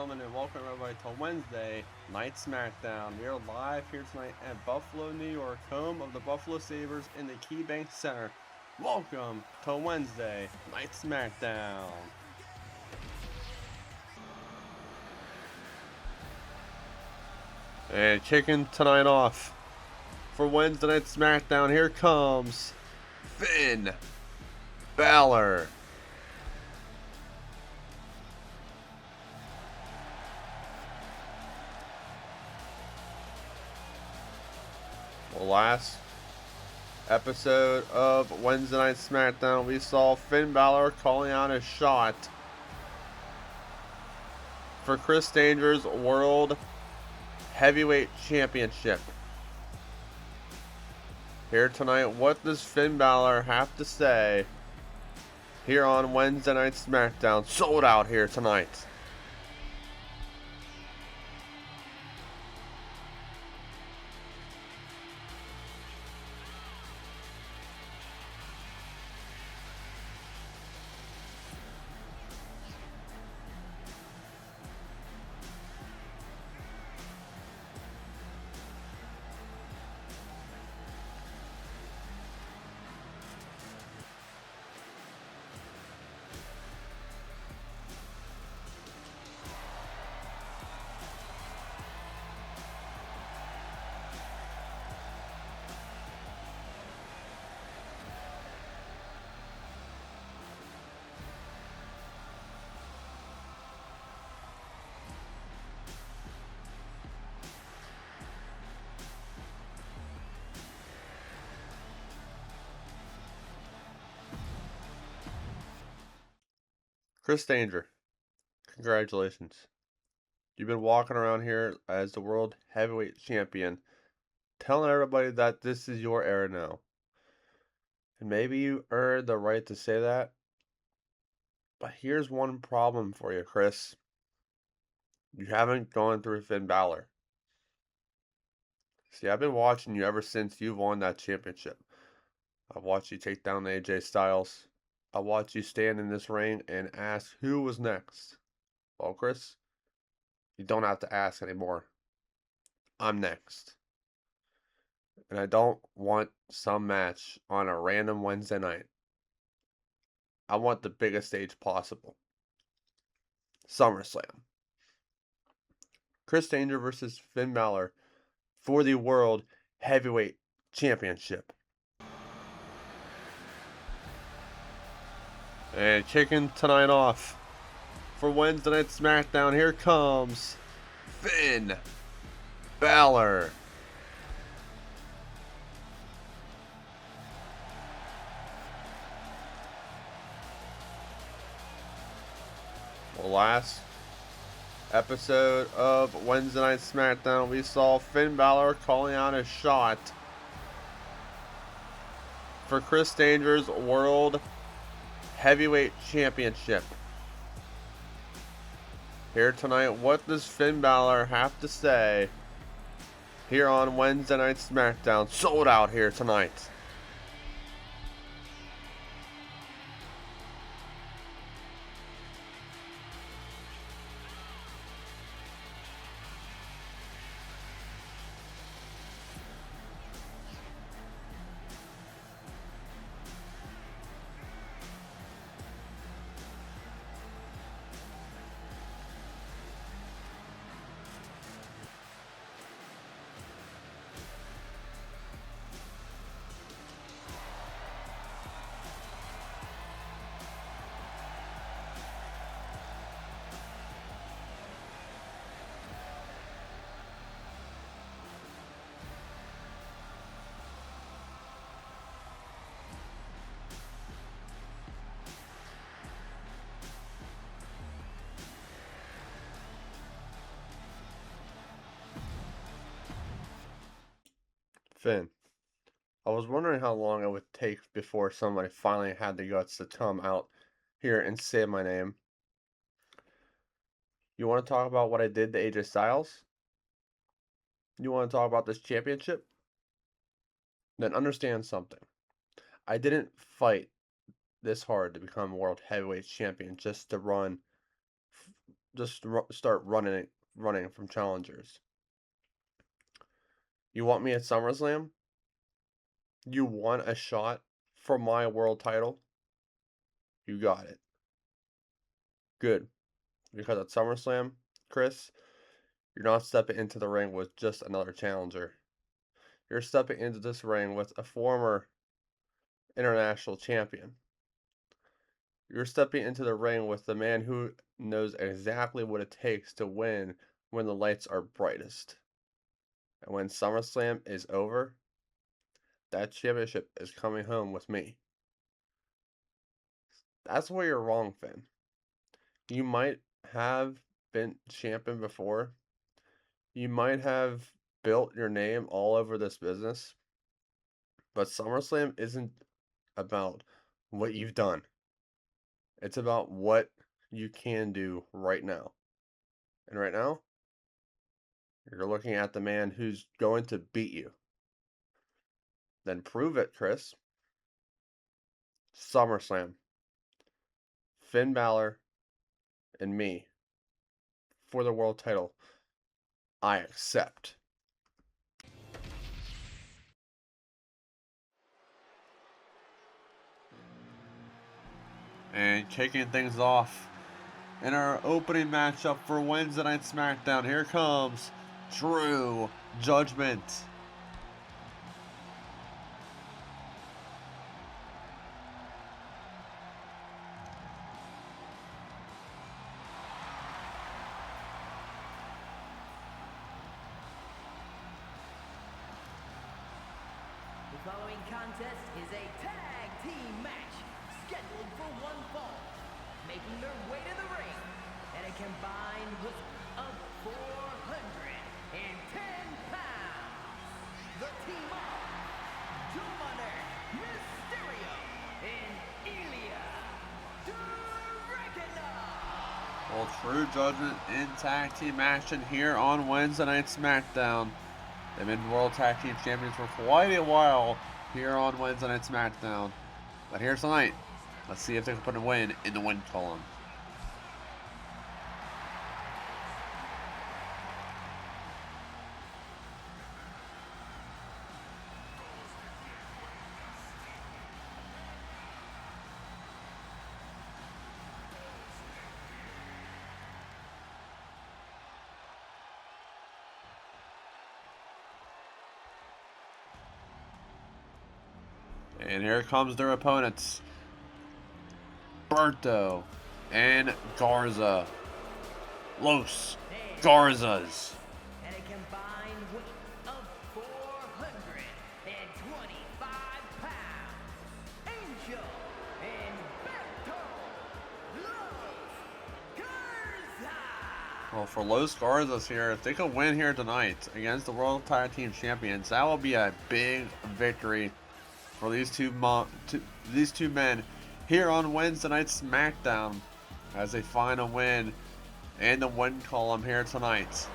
gentlemen, and welcome everybody to Wednesday Night SmackDown. We are live here tonight at Buffalo, New York, home of the Buffalo Sabres in the KeyBank Center. Welcome to Wednesday Night SmackDown. And kicking tonight off for Wednesday Night SmackDown, here comes Finn Balor. Last episode of Wednesday Night SmackDown, we saw Finn Balor calling out a shot for Chris Danger's World Heavyweight Championship. Here tonight, what does Finn Balor have to say here on Wednesday Night SmackDown? Sold out here tonight. Chris Danger, congratulations. You've been walking around here as the World Heavyweight Champion, telling everybody that this is your era now. And maybe you earned the right to say that, but here's one problem for you, Chris. You haven't gone through Finn Balor. See, I've been watching you ever since you've won that championship. I've watched you take down AJ Styles. I watched you stand in this ring and ask who was next. Well, Chris, you don't have to ask anymore. I'm next. And I don't want some match on a random Wednesday night. I want the biggest stage possible. SummerSlam. Chris Danger versus Finn Balor for the World Heavyweight Championship. And kicking tonight off for Wednesday Night SmackDown, here comes Finn Balor. Well, last episode of Wednesday Night SmackDown, we saw Finn Balor calling out a shot for Chris Danger's World Heavyweight Championship. Here tonight, what does Finn Balor have to say here on Wednesday Night SmackDown? Sold out here tonight. Finn, I was wondering how long it would take before somebody finally had the guts to come out here and say my name. You want to talk about what I did to AJ Styles? You want to talk about this championship? Then understand something. I didn't fight this hard to become world heavyweight champion just to run start running from challengers. You want me at SummerSlam? You want a shot for my world title? You got it. Good. Because at SummerSlam, Chris, you're not stepping into the ring with just another challenger. You're stepping into this ring with a former international champion. You're stepping into the ring with the man who knows exactly what it takes to win when the lights are brightest. And when SummerSlam is over, that championship is coming home with me. That's where you're wrong, Finn. You might have been champion before. You might have built your name all over this business. But SummerSlam isn't about what you've done. It's about what you can do right now. And right now, you're looking at the man who's going to beat you. Then prove it, Chris. SummerSlam. Finn Balor and me for the world title. I accept. And kicking things off in our opening matchup for Wednesday Night SmackDown, here comes True Judgment. The following contest is a tag team match scheduled for one fall, making their way to the ring at a combined weight of 410 pounds. The team of Dominic Mysterio and Ilya Dragunov. Well, True Judgment in tag team action here on Wednesday Night SmackDown. They've been World Tag Team Champions for quite a while here on Wednesday Night SmackDown. But here tonight, let's see if they can put a win in the win column. And here comes their opponents, Berto and Garza. Los Garzas. At a combined weight of 425 pounds, Angel and Berto Los Garza. Well, for Los Garzas here, if they can win here tonight against the World Tag Team Champions, that will be a big victory for these two men here on Wednesday Night SmackDown as they find a win in the win column here tonight.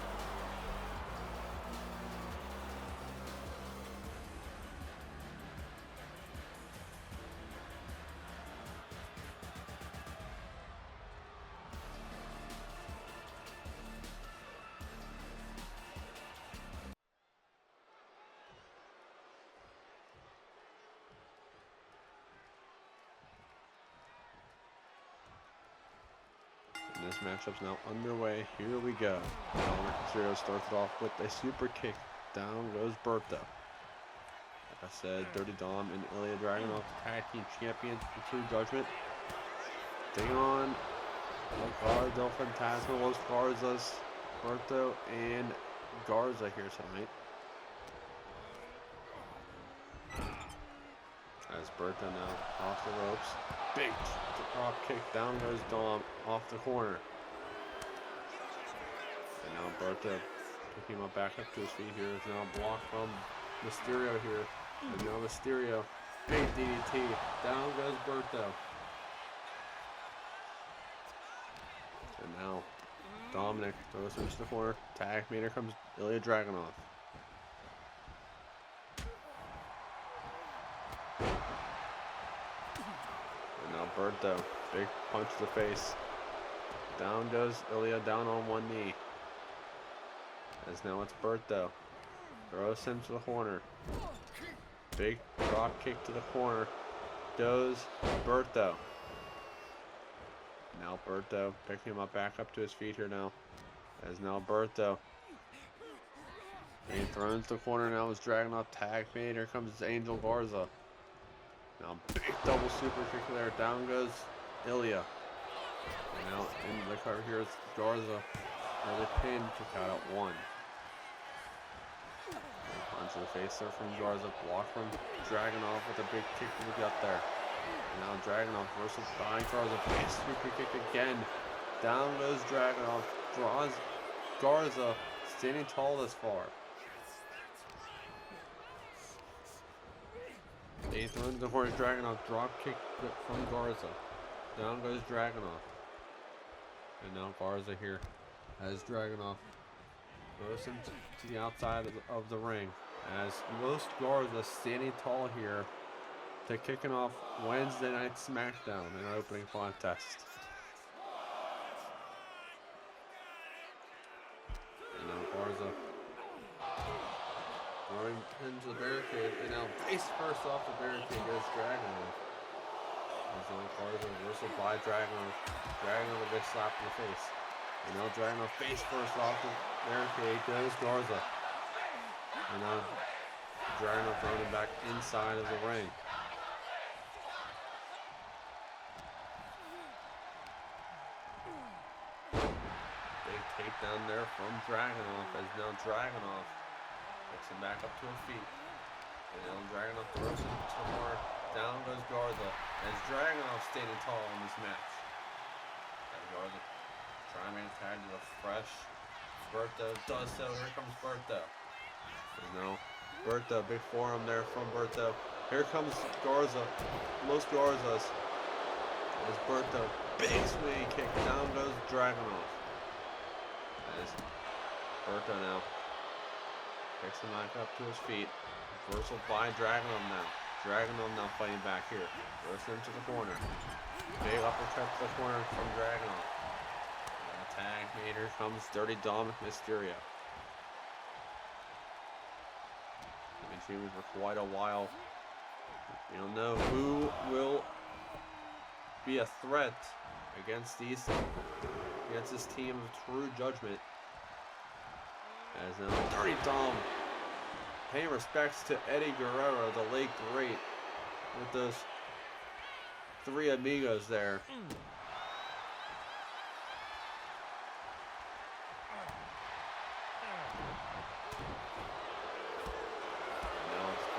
This matchup's now underway. Here we go. Dominic Mysterio starts it off with a super kick. Down goes Berto. Like I said, Dirty Dom and Ilya Dragunov, tag team champions for True Judgment. Taking on Legado del Fantasma, Los Garzas, Berto, and Garza here tonight. As Berto now off the ropes. Big drop kick. Down goes Dom off the corner. And now Berto picking him up back up to his feet here. Is now blocked from Mysterio here. And now Mysterio. Big DDT. Down goes Berto. And now Dominic goes into the corner. Tag me. Here comes Ilya Dragunov. And now Berto. Big punch to the face. Down goes Ilya, down on one knee. As now it's Berto. Throws him to the corner. Big drop kick to the corner. Goes Berto. Now Berto picking him up back up to his feet here now. As now Berto. He throws to the corner now. Is dragging off tag made. Here comes Angel Garza. Now big double super kick there. Down goes Ilya. And now in the cover here is Garza. Early pin kick out at 1. Punch to the face there from Garza. Block from Dragunov with a big kick to the gut there. And now Dragunov versus behind Garza. Big super kick again. Down goes Dragunov. Draws Garza. Standing tall this far. They throw into the horn. Dragunov. Drop kick from Garza. Down goes Dragunov. And now Garza here as Dragunov throws him to the outside of the ring. As most Garza standing tall here to kicking off Wednesday night SmackDown in our opening contest. And now Garza throwing into the barricade, and now face first off the barricade goes Dragunov. As now Garza reversal by Dragunov. Dragunov a big slap in the face. And now Dragunov face first off the barricade goes Garza. And now Dragunov throwing him back inside of the ring. Big takedown there from Dragunov as now Dragunov picks him back up to his feet. And now Dragunov throws him to the corner. Down goes Garza as Dragunov standing tall in this match. And Garza trying to tag to the fresh. Berto does so. Here comes Berto. There's no Berto, big forearm there from Berto. Here comes Garza. Los Garzas. There's Berto. Big swing kick. Down goes Dragunov. As Berto now picks him back up to his feet. Reversal by Dragunov now. Dragunov now fighting back here. Throws him to the corner. Big uppercut to the corner from Dragunov. Tag made. Here comes Dirty Dom Mysterio. They've been teaming for quite a while. We don't know who will be a threat against this team of True Judgment. As now Dirty Dom paying respects to Eddie Guerrero, the late great, with those 3 amigos there.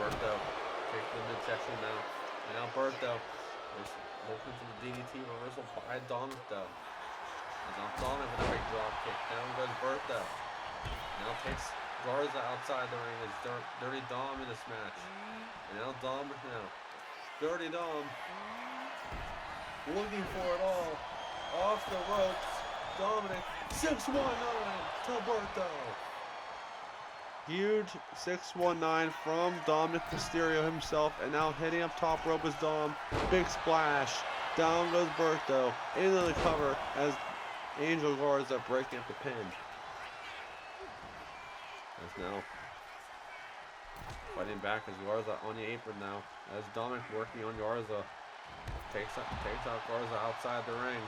Berto taking the midsection now. And now Berto is looking for the DDT reversal by Dominic though. And now Dominic with a big drop kick. Down goes Berto. Now takes Garza outside the ring as Dirty Dom in this match. And now Dominic now. Dirty Dom looking for it all. Off the ropes. Dominic 619 to Berto. Huge 619 from Dominic Mysterio himself, and now hitting up top rope is Dom. Big splash. Down goes Berto into the cover as Angel Garza breaking up the pin. As now fighting back as Garza on the apron now. As Dominic working on Garza. Takes out Garza outside the ring.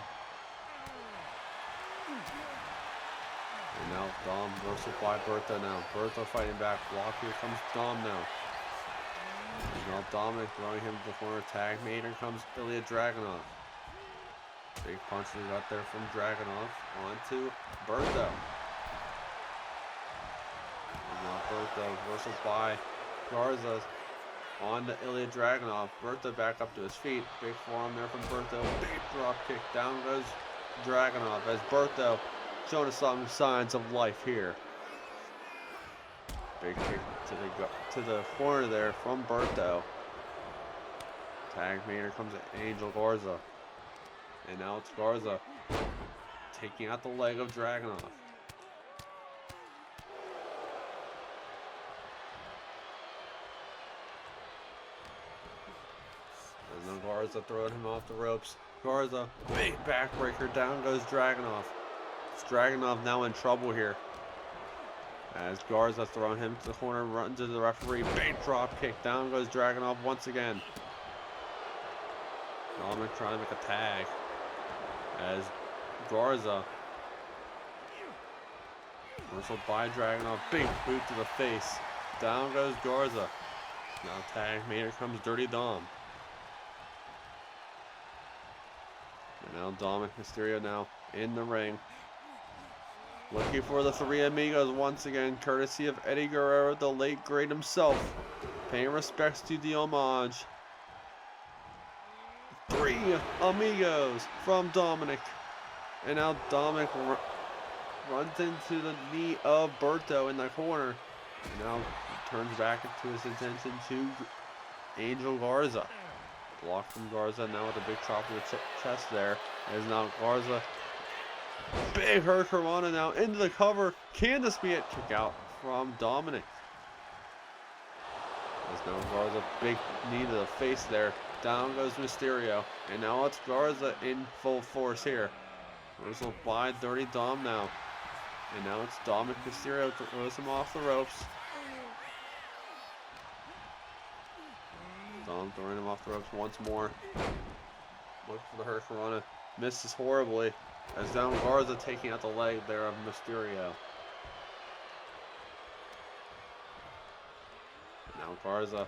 And now Dom versus by Berto now. Berto fighting back. Block. Here comes Dom now. And now Dominic throwing him to the corner. Tag made. Here comes Ilya Dragunov. Big punch to the gut there from Dragunov. On to Berto. And now Berto versus by Garza. On to Ilya Dragunov. Berto back up to his feet. Big forearm there from Berto. Big drop kick. Down goes Dragunov as Berto showing us some signs of life here. Big kick to the corner there from Berto. Tag Here comes Angel Garza. And now it's Garza taking out the leg of Dragunov. And then Garza throwing him off the ropes. Garza, big backbreaker, down goes Dragunov. It's Dragunov now in trouble here. As Garza throwing him to the corner, runs to the referee, big drop kick, down goes Dragunov once again. Dominic trying to make a tag. As Garza, whistled by Dragunov, big boot to the face. Down goes Garza. Now tag, here comes Dirty Dom. And now Dominic Mysterio now in the ring. Looking for the Three Amigos once again, courtesy of Eddie Guerrero, the late great himself. Paying respects to the homage. Three Amigos from Dominic. And now Dominic runs into the knee of Berto in the corner. And now turns back into his attention to Angel Garza. Blocked from Garza now with a big chop to the chest there. As now Garza, big Hurricanrana now into the cover. Can this be it? Kick out from Dominic. As now Garza, big knee to the face there. Down goes Mysterio. And now it's Garza in full force here. Whistle by Dirty Dom now. And now it's Dominic Mysterio throws him off the ropes. Dom throwing him off the ropes once more. Look for the Hurricanrana. Misses horribly. As down Garza taking out the leg there of Mysterio. Now Garza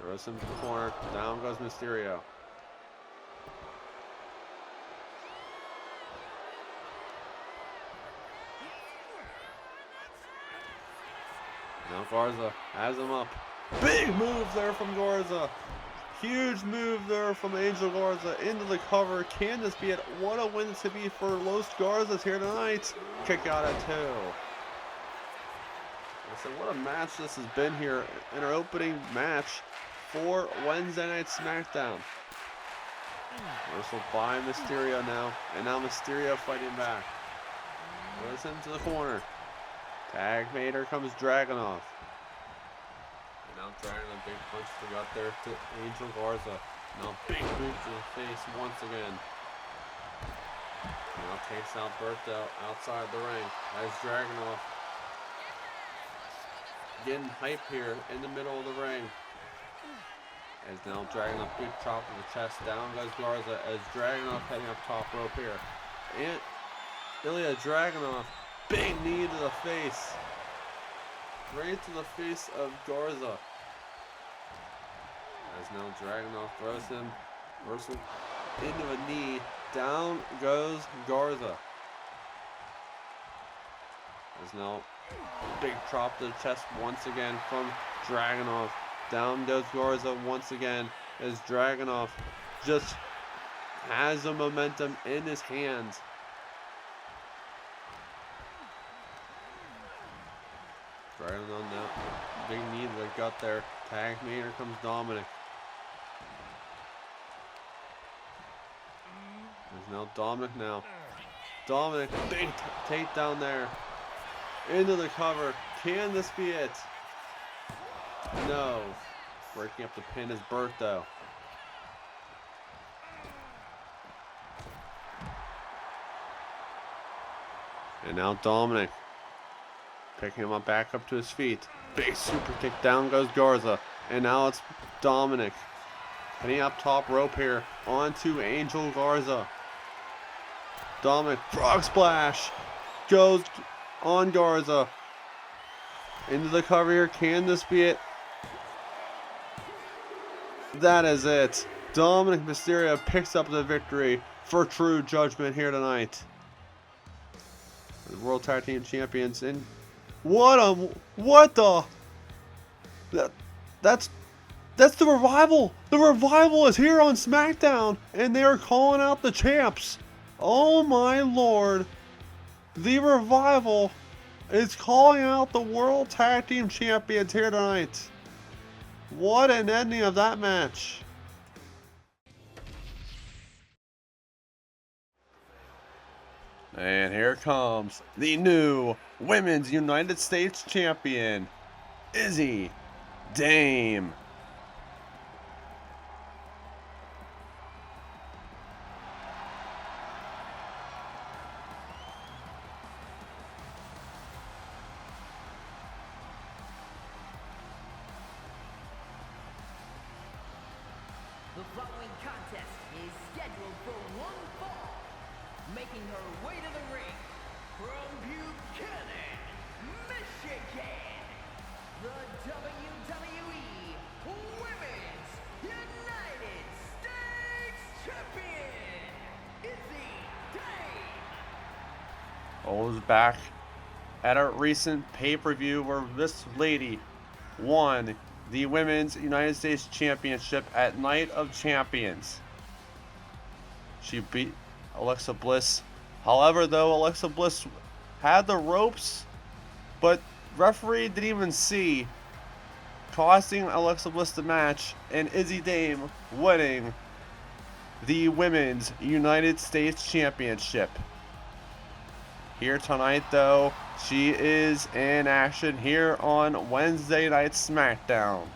throws him to the corner. Down goes Mysterio. Now Garza has him up. Big move there from Garza. Huge move there from Angel Garza into the cover. Can this be it? What a win to be for Los Garzas here tonight. Kick out at 2. I said, what a match this has been here in our opening match for Wednesday Night SmackDown. Whistle by Mysterio now. And now Mysterio fighting back. Throws him to the corner. Tag made, here comes Dragunov. And now Dragunov, big punch to the gut there to Angel Garza. Now big boot to the face once again. Now takes out Berto outside the ring. As Dragunov getting hype here in the middle of the ring. As now Dragunov, big chop to the chest. Down goes Garza as Dragunov heading up top rope here. And Ilya Dragunov, big knee to the face. Right to the face of Garza. As now Dragunov throws him reversal into a knee. Down goes Garza. As now big chop to the chest once again from Dragunov. Down goes Garza once again as Dragunov just has the momentum in his hands. Dragunov now, big knee to the gut there. Tag me, here comes Dominic. There's now Dominic now. Dominic, big takedown there. Into the cover. Can this be it? No. Breaking up the pin is Berto. And now Dominic. Picking him up back up to his feet. Big super kick. Down goes Garza. And now it's Dominic. Heading up top rope here. Onto Angel Garza. Dominic. Frog splash. Goes on Garza. Into the cover here. Can this be it? That is it. Dominic Mysterio picks up the victory for True Judgment here tonight. The World Tag Team Champions. And what the that's the Revival. The Revival is here on SmackDown and they are calling out the champs. Oh my lord. The Revival is calling out the World Tag Team Champions here tonight. What an ending of that match. And here comes the new Women's United States Champion, Izzy Dame. following contest is scheduled for one fall. Making her way to the ring from Buchanan, Michigan, the WWE Women's United States Champion, Izzy Dame. Always back at a recent pay-per-view where this lady won the Women's United States Championship at Night of Champions. She beat Alexa Bliss. However, though, Alexa Bliss had the ropes, but referee didn't even see, costing Alexa Bliss the match, and Izzy Dame winning the Women's United States Championship. Here tonight, though, she is in action here on Wednesday Night SmackDown.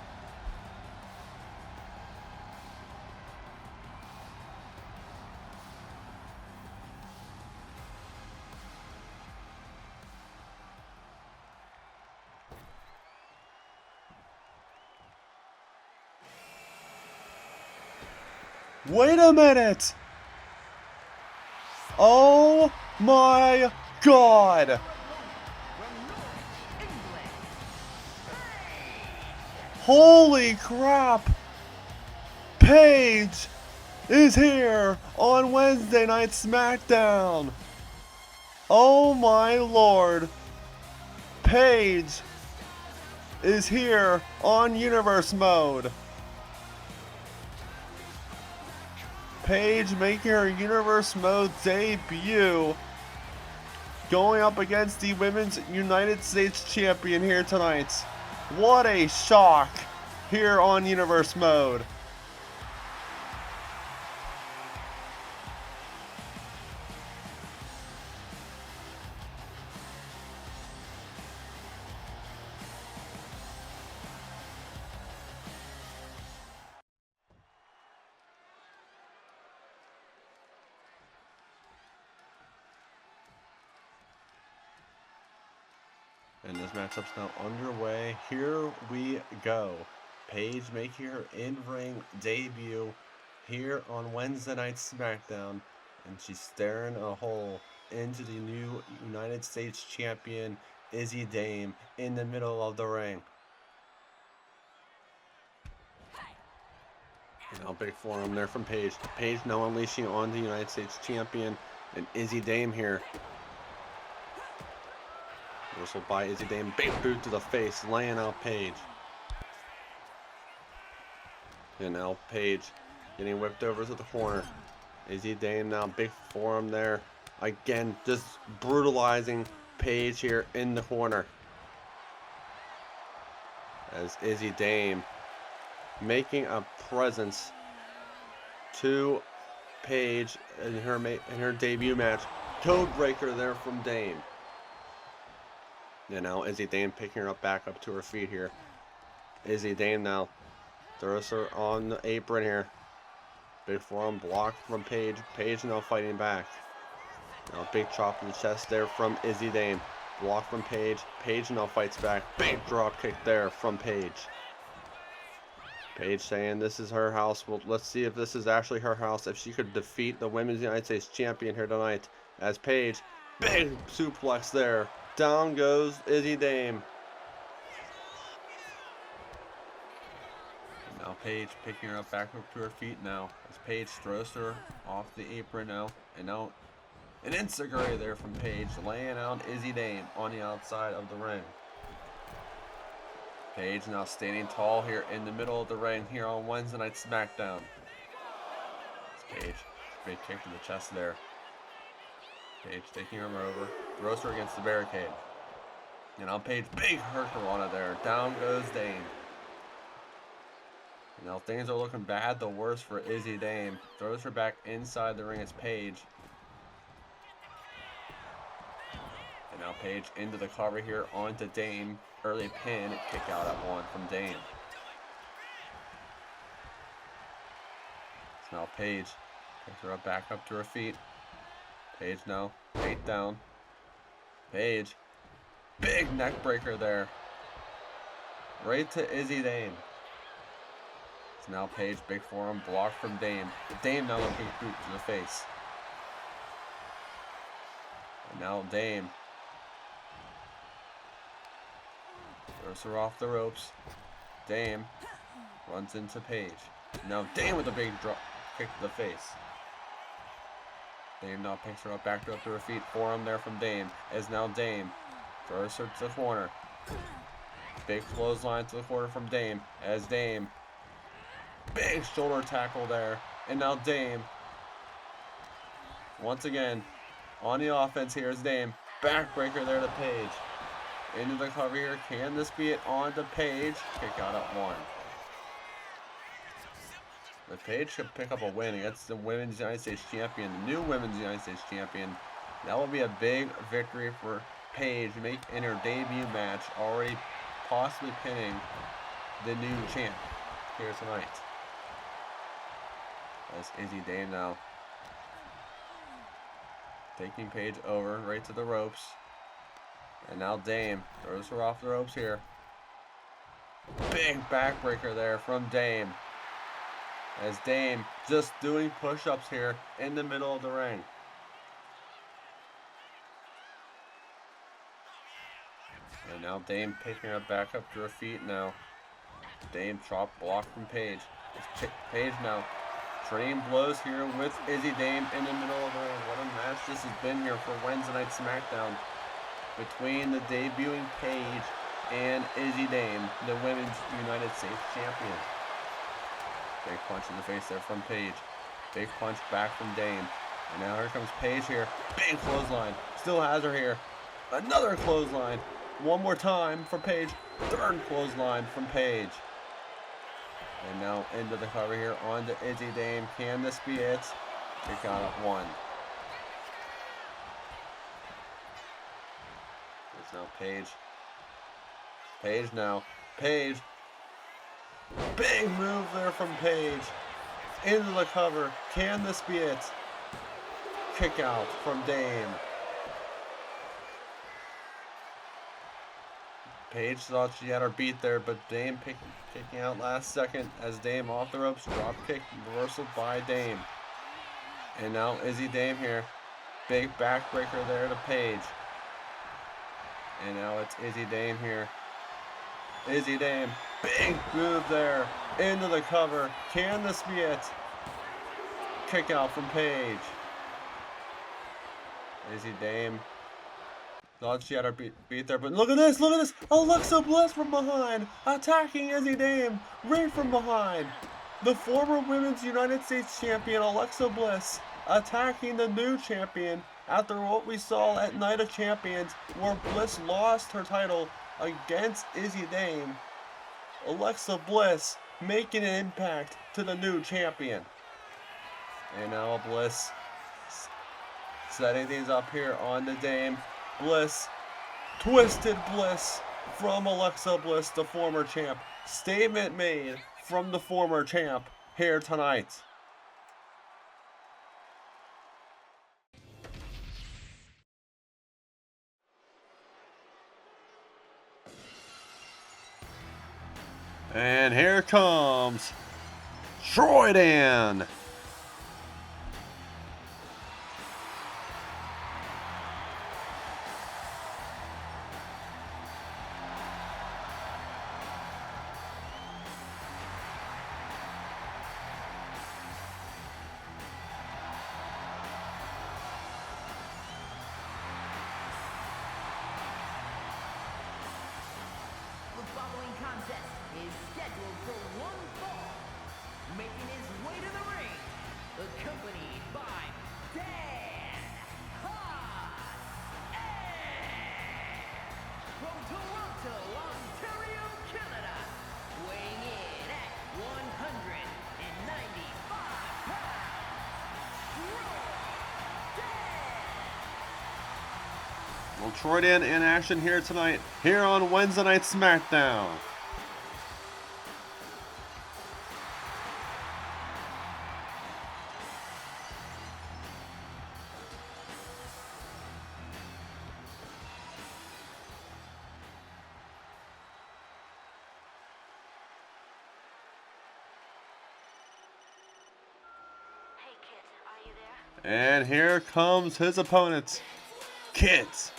Wait a minute! Oh my God! Holy crap! Paige is here on Wednesday Night SmackDown! Oh my Lord! Paige is here on Universe Mode! Paige making her Universe Mode debut, going up against the Women's United States Champion here tonight. What a shock here on Universe Mode. And this matchup's now underway. Here we go. Paige making her in-ring debut here on Wednesday Night SmackDown. And she's staring a hole into the new United States Champion, Izzy Dame, in the middle of the ring. Now big forearm there from Paige. Paige now unleashing on the United States Champion. And Izzy Dame here. Whistle by Izzy Dame, big boot to the face, laying out Paige. And now Paige getting whipped over to the corner. Izzy Dame now, big forearm there. Again, just brutalizing Paige here in the corner. As Izzy Dame making a presence to Paige in her debut match. Code breaker there from Dame. And now Izzy Dame picking her up back up to her feet here. Izzy Dame now throws her on the apron here. Big forearm blocked from Paige. Paige now fighting back. Now big chop in the chest there from Izzy Dame. Blocked from Paige. Paige now fights back. Big drop kick there from Paige. Paige saying this is her house. Well, let's see if this is actually her house. If she could defeat the Women's United States Champion here tonight. As Paige, big suplex there. Down goes Izzy Dame. Now Paige picking her up back up to her feet now. As Paige throws her off the apron now. And now an enziguri there from Paige, laying out Izzy Dame on the outside of the ring. Paige now standing tall here in the middle of the ring here on Wednesday Night SmackDown. It's Paige, big kick to the chest there. Paige taking her over, throws her against the barricade. And now Paige, big hurricanrana there. Down goes Dame. And now things are looking bad, the worse for Izzy Dame. Throws her back inside the ring as Paige. And now Paige into the cover here onto Dame. Early pin, kick out at one from Dame. So now Paige picks her up back up to her feet. Paige now, 8 down. Paige, big neck breaker there. Right to Izzy Dame. It's now Paige, big forearm, blocked from Dame. Dame now a big boot to the face. And now Dame throws her off the ropes. Dame runs into Paige. Now Dame with a big drop kick to the face. Dame now picks her up, back up to her feet. Forearm there from Dame. As now Dame throws her to the corner. Big clothesline to the corner from Dame. As Dame, big shoulder tackle there. And now Dame, once again, on the offense here is Dame. Backbreaker there to Paige. Into the cover here. Can this be it? On to Paige. Kick out at 1. If Paige could pick up a win against the Women's United States Champion, the new Women's United States Champion, that will be a big victory for Paige in her debut match, already possibly pinning the new champ here tonight. That's Izzy Dame now taking Paige over right to the ropes. And now Dame throws her off the ropes here. Big backbreaker there from Dame. As Dame just doing push-ups here in the middle of the ring. And now Dame picking her back up to her feet now. Dame chop block from Paige. It's Paige now. Trading blows here with Izzy Dame in the middle of the ring. What a match this has been here for Wednesday Night SmackDown. Between the debuting Paige and Izzy Dame, the Women's United States Champion. Big punch in the face there from Paige. Big punch back from Dame. And now here comes Paige here. Big clothesline. Still has her here. Another clothesline. One more time for Paige. Third clothesline from Paige. And now into the cover here on to Izzy Dame. Can this be it? Kick out at 1. It's now Paige. Paige now. Paige. Big move there from Paige. Into the cover. Can this be it? Kick out from Dame. Paige thought she had her beat there, but Dame kicking out last second as Dame off the ropes. Drop kick reversal by Dame. And now Izzy Dame here. Big backbreaker there to Paige. And now it's Izzy Dame here. Izzy Dame. Big move there. Into the cover. Can this be it? Kick out from Paige. Izzy Dame thought she had her beat there, but look at this, look at this. Alexa Bliss from behind, attacking Izzy Dame right from behind. The former Women's United States Champion, Alexa Bliss, attacking the new champion after what we saw at Night of Champions, where Bliss lost her title against Izzy Dame. Alexa Bliss making an impact to the new champion. And now Bliss setting things up here on the Dame. Bliss, twisted Bliss from Alexa Bliss, the former champ. Statement made from the former champ here tonight. And here comes Troydan. The following contest is scheduled for one fall. Making his way to the ring, accompanied by Dan Haas and from Toronto, Ontario, Canada, weighing in at 195 pounds, Well, Troydan in action here tonight, here on Wednesday Night SmackDown. And here comes his opponent, Kit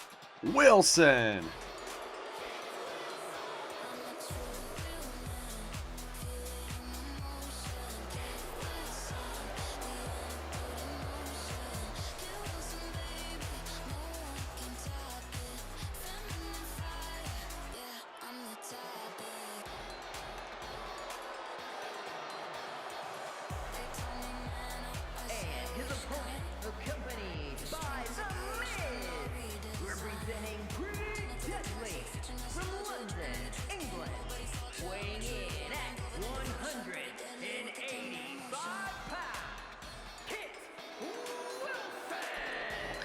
Wilson. His opponent, accompanied by The Miz, representing Great Deadly from London, England, weighing in at 185 pounds, Kit Wilson.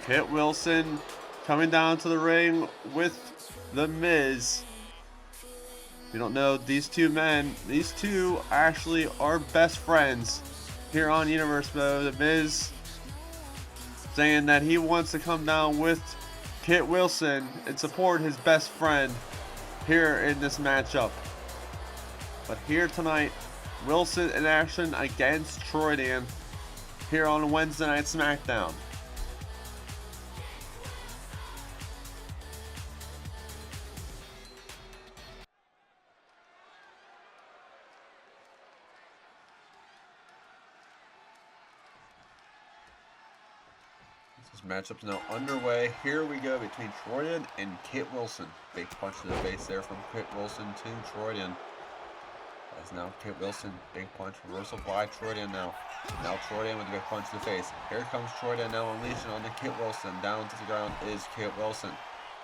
Kit Wilson coming down to the ring with The Miz. If you don't know, these two actually are best friends here on Universe Mode. The Miz saying that he wants to come down with Kit Wilson and support his best friend here in this matchup. But here tonight, Wilson in action against Troydan here on Wednesday Night SmackDown. This matchup's now underway. Here we go between Troydan and Kit Wilson. Big punch to the face there from Kit Wilson to Troydan. As now Kit Wilson, big punch, reversal by Troydan now. Now Troydan with a big punch to the face. Here comes Troydan now unleashing on the Kit Wilson. Down to the ground is Kit Wilson.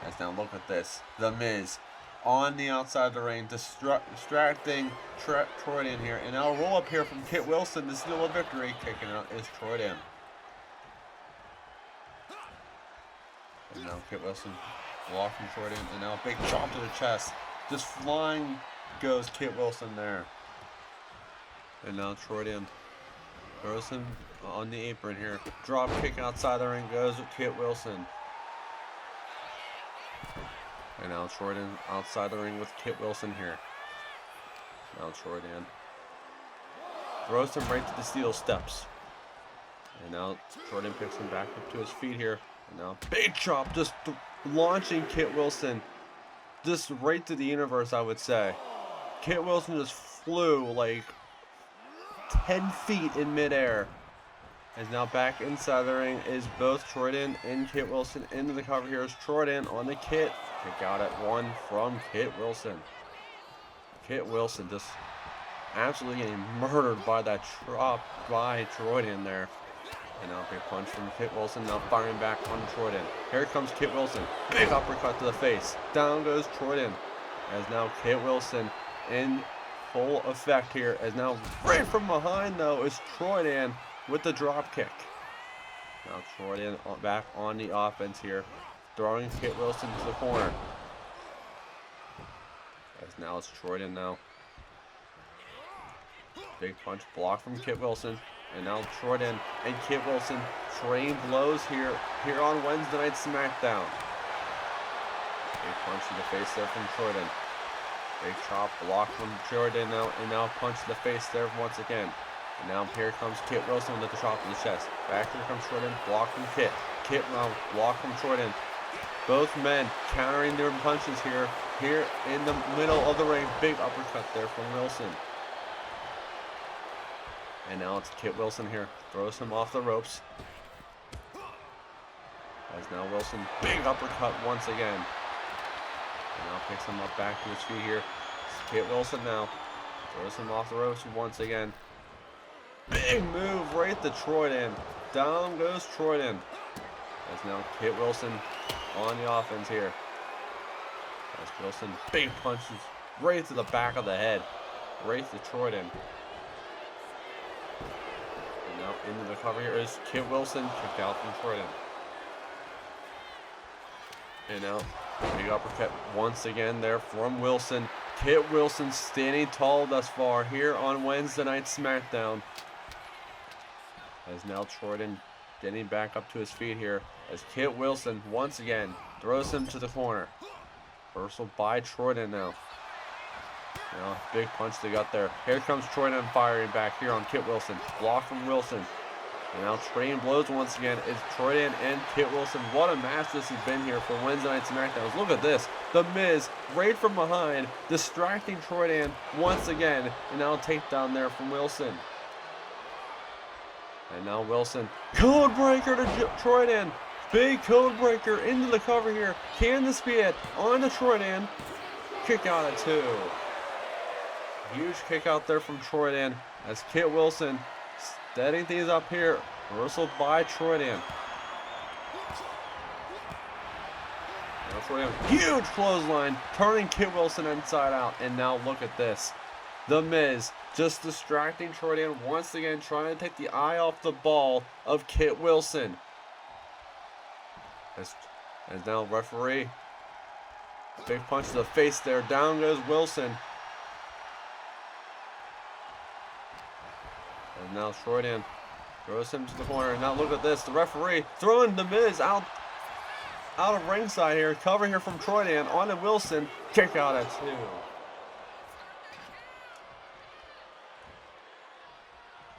As now look at this. The Miz on the outside of the ring, distracting Troydan here. And now a roll up here from Kit Wilson to seal a victory. Kicking out is Troydan. And now Kit Wilson blocking Troydan, and now a big chop to the chest. Just flying goes Kit Wilson there. And now Troydan throws him on the apron here. Drop kick outside the ring goes with Kit Wilson. And now Troydan outside the ring with Kit Wilson here. Now Troydan throws him right to the steel steps. And now Troydan picks him back up to his feet here. And now big chop, just launching Kit Wilson just right to the universe, I would say. Kit Wilson just flew like 10 feet in midair. And now back inside the ring is both Troydan and Kit Wilson into the cover here. Is Troydan on the Kit. Kick out at one from Kit Wilson. Kit Wilson just absolutely getting murdered by that chop by Troydan there. And now a big punch from Kit Wilson, now firing back on Troydan. Here comes Kit Wilson. Big uppercut to the face. Down goes Troydan. As now Kit Wilson in full effect here. As now right from behind though is Troydan with the drop kick. Now Troydan back on the offense here. Throwing Kit Wilson to the corner. As now it's Troydan now. Big punch blocked from Kit Wilson. And now Troydan and Kit Wilson trading blows here on Wednesday Night SmackDown. Big punch to the face there from Troydan. Big chop blocked from Troydan now, and now punch to the face there once again. And now here comes Kit Wilson with the chop to the chest. Back here comes Troydan, blocked from Kit. Kit now blocked from Troydan. Both men countering their punches here in the middle of the ring. Big uppercut there from Wilson. And now it's Kit Wilson here. Throws him off the ropes. As now Wilson, big uppercut once again. And now picks him up back to his feet here. It's Kit Wilson now. Throws him off the ropes once again. Big move right to Troydan. Down goes Troydan. As now Kit Wilson on the offense here. As Wilson, big punches right to the back of the head. Right to Troydan. Now into the cover here is Kit Wilson, kicked out from Troydan. And now big uppercut once again there from Wilson. Kit Wilson standing tall thus far here on Wednesday Night SmackDown. As now Troydan getting back up to his feet here as Kit Wilson once again throws him to the corner. Reversal by Troydan now. Now, big punch to the gut there. Here comes Troydan firing back here on Kit Wilson. Block from Wilson. And now trading blows once again is Troy Dan and Kit Wilson. What a match this has been here for Wednesday Night SmackDowns. Look at this. The Miz, right from behind, distracting Troy Dan once again. And now a takedown there from Wilson. And now Wilson, code breaker to Troy Dan. Big code breaker into the cover here. Can this be it? On to Troy Dan. Kick out at 2. Huge kick out there from Troy Dan as Kit Wilson setting things up here. Reversal by Troy Dan. Now Troy Dan, huge clothesline, turning Kit Wilson inside out. And now look at this. The Miz just distracting Troy Dan once again, trying to take the eye off the ball of Kit Wilson. As now referee, big punch to the face there. Down goes Wilson. And now Troy Dan throws him to the corner. And now look at this. The referee throwing the Miz out of ringside here. Cover here from Troy Dan onto Wilson. Kick out at 2.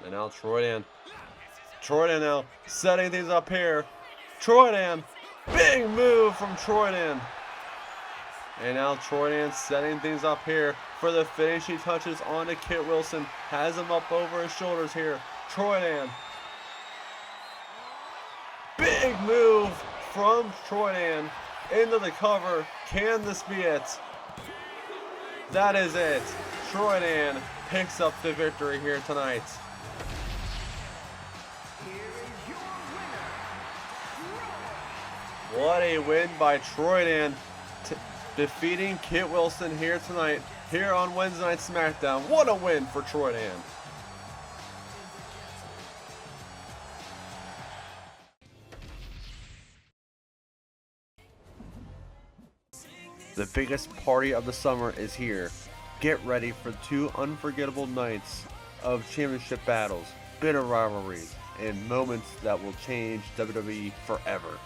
And now Troy Dan now setting things up here. Troy Dan, big move from Troy Dan. And now Troy Dan setting things up here for the finishing touches onto Kit Wilson. Has him up over his shoulders here. Troy Dan. Big move from Troy Dan into the cover. Can this be it? That is it. Troy Dan picks up the victory here tonight. What a win by Troy Dan, defeating Kit Wilson here tonight, here on Wednesday Night SmackDown. What a win for Troy Dan. The biggest party of the summer is here. Get ready for 2 unforgettable nights of championship battles, bitter rivalries, and moments that will change WWE forever.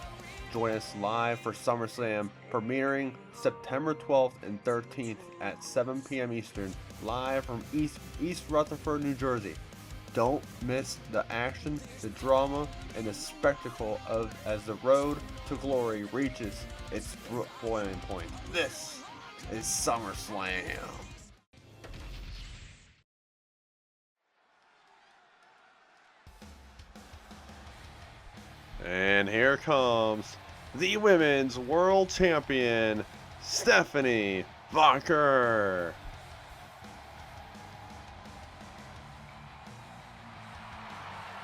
Join us live for SummerSlam, premiering September 12th and 13th at 7 p.m. Eastern, live from East Rutherford, New Jersey. Don't miss the action, the drama, and the spectacle as the road to glory reaches its boiling point. This is SummerSlam. And here comes the Women's World Champion, Stephanie Walker.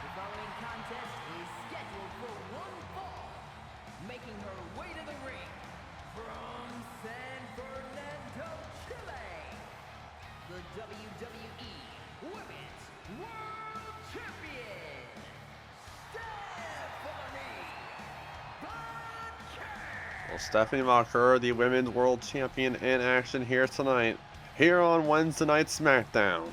The following contest is scheduled for one fall. Making her way to the ring from San Fernando, Chile, the WWE Women's World Champion, Well, Stephanie Walker, the Women's World Champion, in action here tonight, here on Wednesday Night SmackDown.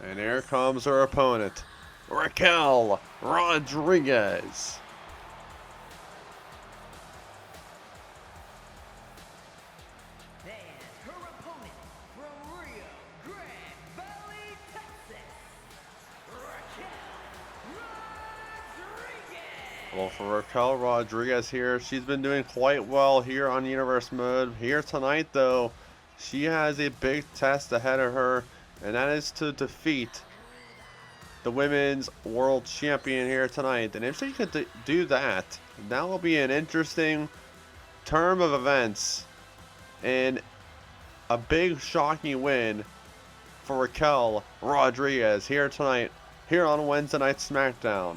And here comes her opponent, Raquel Rodriguez. And her opponent from Rio Grande Valley, Texas, Raquel Rodriguez. Well, for Raquel Rodriguez here, she's been doing quite well here on Universe Mode. Here tonight, though, she has a big test ahead of her, and that is to defeat the Women's World Champion here tonight. And if she could do that, that will be an interesting term of events and a big shocking win for Raquel Rodriguez here tonight, here on Wednesday Night SmackDown.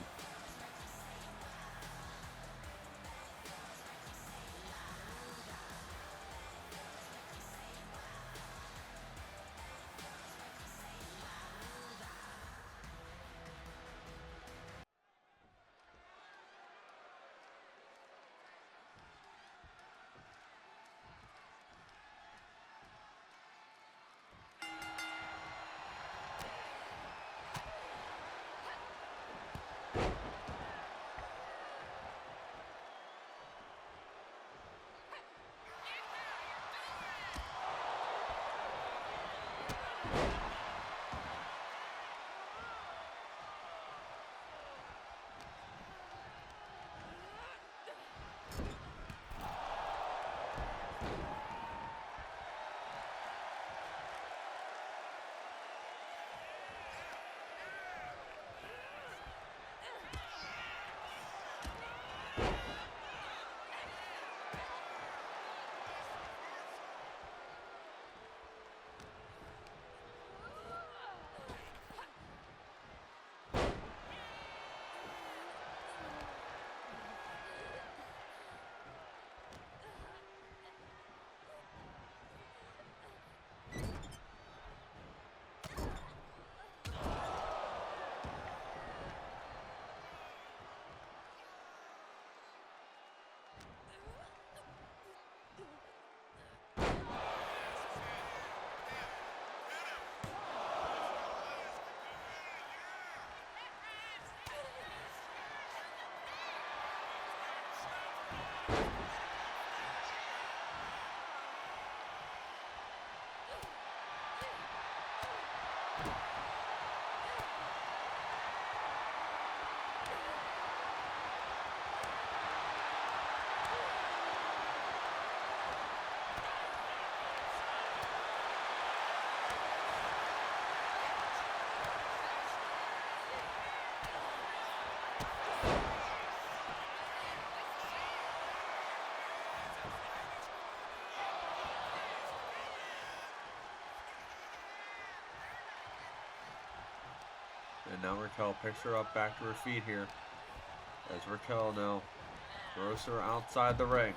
And now Raquel picks her up back to her feet here. As Raquel now throws her outside the ring.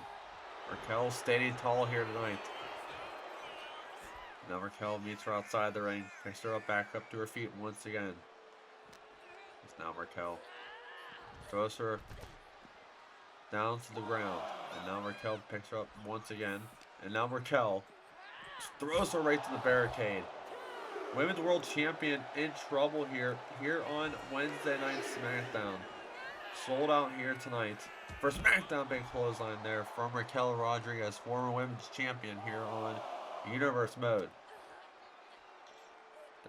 Raquel standing tall here tonight. Now Raquel meets her outside the ring. Picks her up back up to her feet once again. It's now Raquel throws her down to the ground. And now Raquel picks her up once again. And now Raquel throws her right to the barricade. Women's World Champion in trouble here on Wednesday Night SmackDown. Sold out here tonight. For SmackDown, big clothesline there from Raquel Rodriguez, former Women's Champion here on Universe Mode.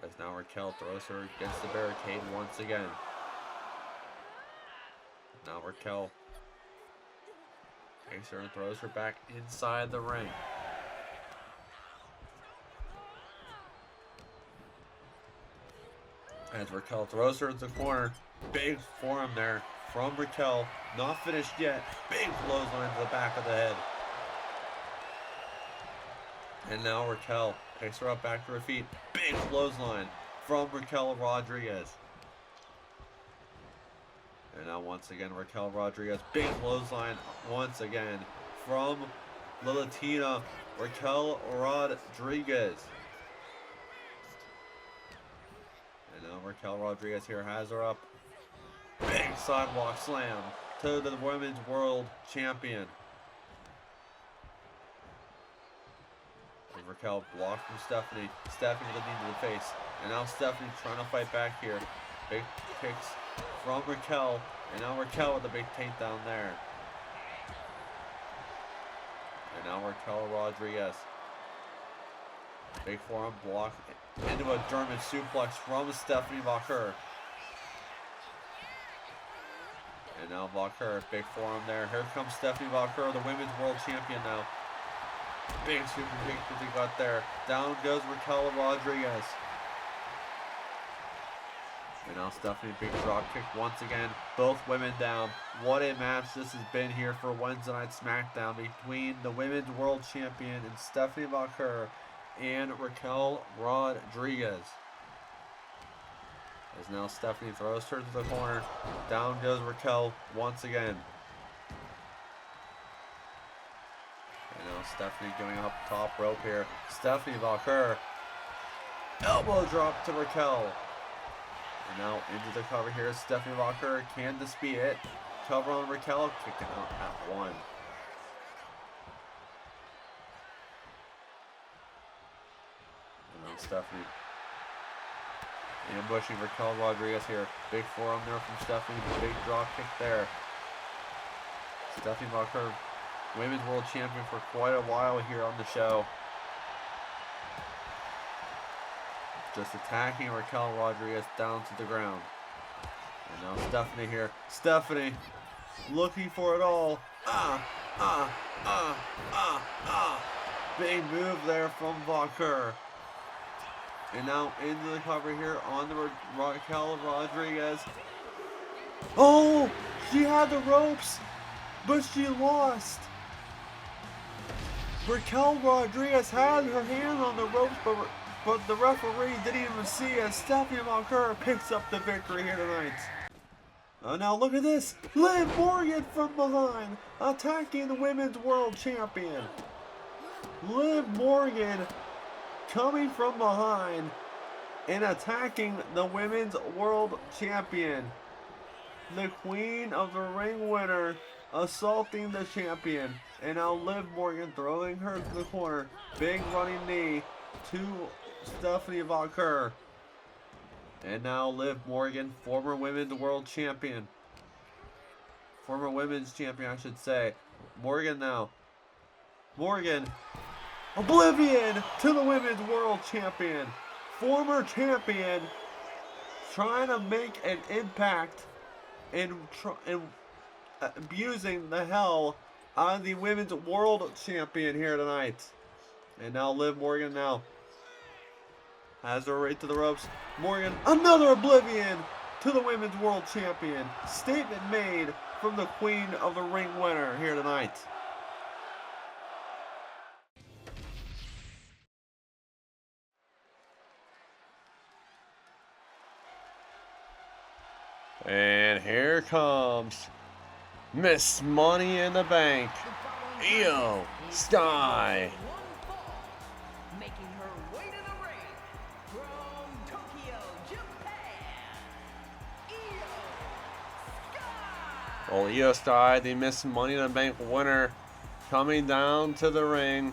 As now Raquel throws her against the barricade once again. Now Raquel takes her and throws her back inside the ring. As Raquel throws her into the corner. Big forearm there from Raquel. Not finished yet. Big clothesline to the back of the head. And now Raquel picks her up back to her feet. Big clothesline from Raquel Rodriguez. And now once again Raquel Rodriguez. Big clothesline once again from the Latina Raquel Rodriguez. And now Raquel Rodriguez here has her up. Big sidewalk slam to the Women's World Champion. And Raquel blocked from Stephanie. Stephanie with a knee to the face. And now Stephanie trying to fight back here. Big kicks from Raquel. And now Raquel with a big takedown there. And now Raquel Rodriguez. Big forearm block into a German suplex from Stephanie Vacher. And now Vacher, big forearm there. Here comes Stephanie Vacher, the Women's World Champion now. Big super kick that they got there. Down goes Raquel Rodriguez. And now Stephanie, big drop kick once again. Both women down. What a match this has been here for Wednesday Night SmackDown between the Women's World Champion and Stephanie Vacher and Raquel Rodriguez. As now Stephanie throws her to the corner. Down goes Raquel once again. And now Stephanie going up top rope here. Stephanie Vacher. Elbow drop to Raquel. And now into the cover here. Stephanie Vacher, can this be it? Cover on Raquel, kicking out at one. And now Stephanie ambushing Raquel Rodriguez here. Big forearm there from Stephanie. Big drop kick there. Stephanie Vacher, Women's World Champion for quite a while here on the show. Just attacking Raquel Rodriguez down to the ground. And now Stephanie here. Stephanie looking for it all. Big move there from Vacher. And now into the cover here on the Raquel Rodriguez. Oh, she had the ropes, but she lost. Raquel Rodriguez had her hand on the ropes, but the referee didn't even see as Stephanie Vacher picks up the victory here tonight. Oh, now look at this. Liv Morgan from behind, attacking the Women's World Champion. Liv Morgan coming from behind and attacking the Women's World Champion. The Queen of the Ring winner assaulting the champion. And now Liv Morgan throwing her to the corner. Big running knee to Stephanie Vacher. And now Liv Morgan, former Women's World Champion. Former Women's Champion, I should say. Morgan now. Morgan. Oblivion to the Women's World Champion. Former champion trying to make an impact and abusing the hell out of the Women's World Champion here tonight. And now Liv Morgan now has her right to the ropes. Morgan, another Oblivion to the Women's World Champion. Statement made from the Queen of the Ring winner here tonight. And here comes Miss Money in the Bank, Io Sky. Making her way to the ring from Tokyo, Japan, Io Sky. Well, Io Sky, the Miss Money in the Bank winner, coming down to the ring.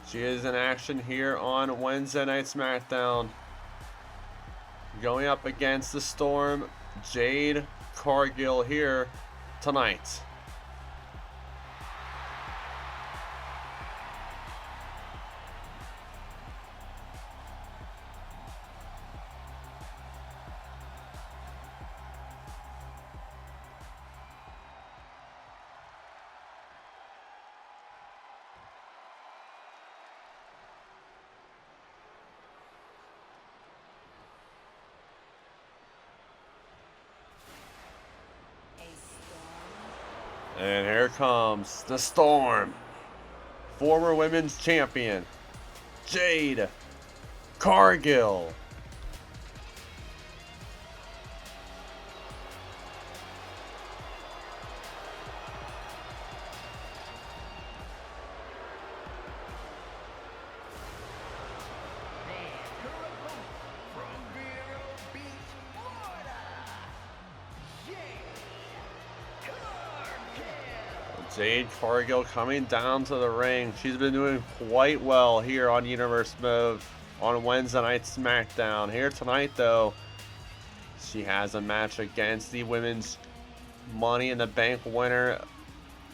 She is in action here on Wednesday Night SmackDown. Going up against the Storm, Jade Cargill here tonight. And here comes the Storm, former women's champion, Jade Cargill. Jade Cargill coming down to the ring. She's been doing quite well here on Universe Mode on Wednesday Night SmackDown. Here tonight, though, she has a match against the Women's Money in the Bank winner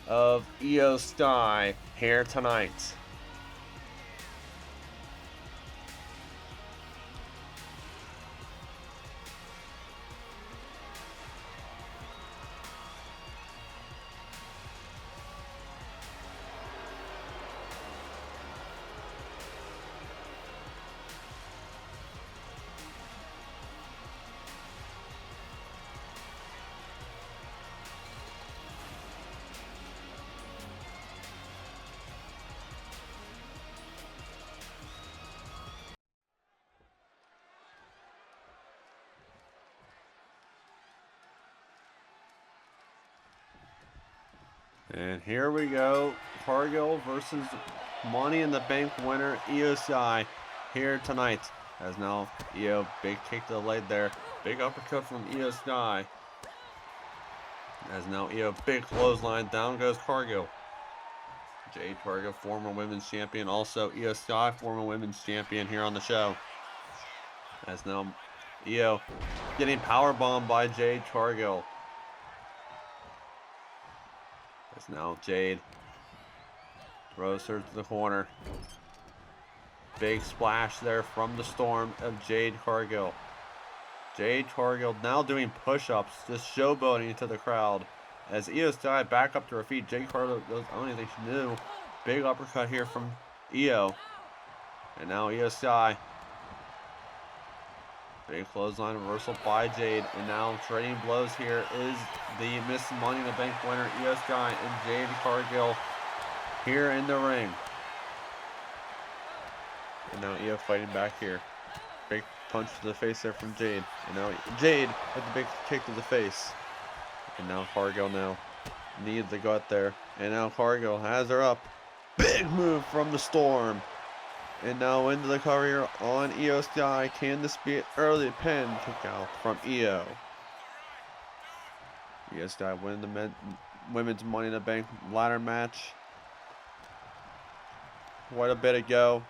of Io Sky here tonight. And here we go, Cargill versus Money in the Bank winner Io Sky here tonight. As now Io, big kick to the leg there, big uppercut from Io Sky. As now Io, big clothesline, down goes Cargill. Jade Cargill, former women's champion, also Io Sky, former women's champion here on the show. As now Io getting powerbombed by Jade Cargill. As now Jade throws her to the corner. Big splash there from the Storm of Jade Cargill. Jade Cargill now doing push-ups, just showboating to the crowd. As Io Sky back up to her feet, Jade Cargill does the only thing she knew. Big uppercut here from Io. And now Io Sky. Big clothesline reversal by Jade. And now trading blows here is the Miss Money in the Bank winner, Io Sky, and Jade Cargill here in the ring. And now Io fighting back here. Big punch to the face there from Jade. And now Jade with the big kick to the face. And now Cargill now needs the gut there. And now Cargill has her up. Big move from the Storm. And now into the cover here on Io Sky. Can this be an early pin kick out from Io? Io Sky winning the Women's Money in the Bank ladder match quite a bit ago.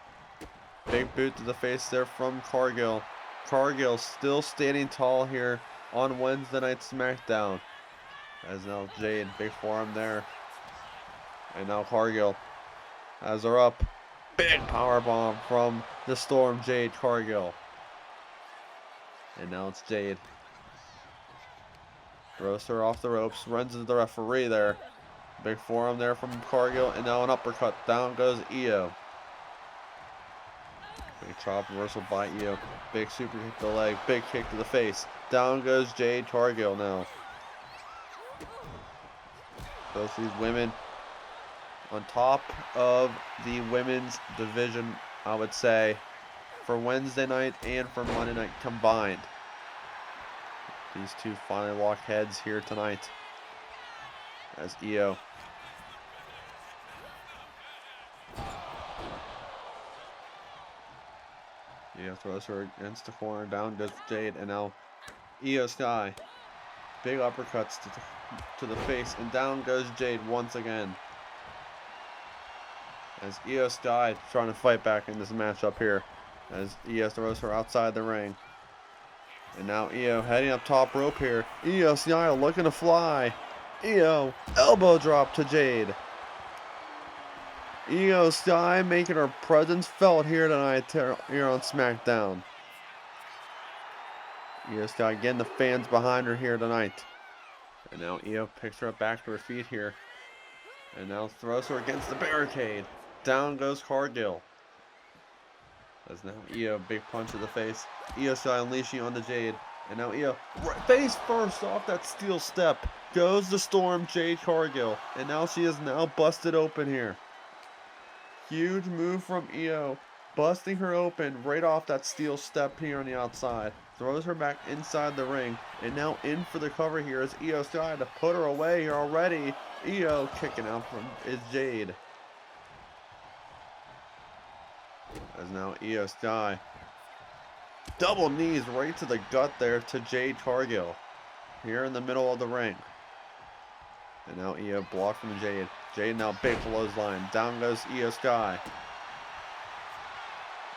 Big boot to the face there from Cargill. Cargill still standing tall here on Wednesday Night SmackDown. As now Jade, big forearm there. And now Cargill has her up. Big powerbomb from the Storm, Jade Cargill. And now it's Jade. Throws her off the ropes, runs into the referee there. Big forearm there from Cargill, and now an uppercut. Down goes Io. Big chop reversal by Io. Big super kick to the leg, big kick to the face. Down goes Jade Cargill now. Both these women on top of the women's division, I would say, for Wednesday night and for Monday night combined. These two finally lock heads here tonight. As Io throws her against the corner. Down goes Jade, and now Io Sky. Big uppercuts to the face, and down goes Jade once again. As Io Sky trying to fight back in this matchup here. As Io throws her outside the ring. And now Io heading up top rope here. Io Sky looking to fly. Io elbow drop to Jade. Io Sky making her presence felt here tonight here on SmackDown. Io Sky getting the fans behind her here tonight. And now Io picks her up back to her feet here. And now throws her against the barricade. Down goes Cargill. As now Io, big punch to the face. Io Sky unleashing on the Jade. And now Io, face first off that steel step. Goes the Storm Jade Cargill. And now she is now busted open here. Huge move from Io. Busting her open right off that steel step here on the outside. Throws her back inside the ring. And now in for the cover here is Io Sky to put her away here already. Io kicking out from is Jade. As now Io Sky. Double knees right to the gut there to Jade Cargill. Here in the middle of the ring. And now Io blocked from Jade. Jade now big clothesline. Down goes Io Sky.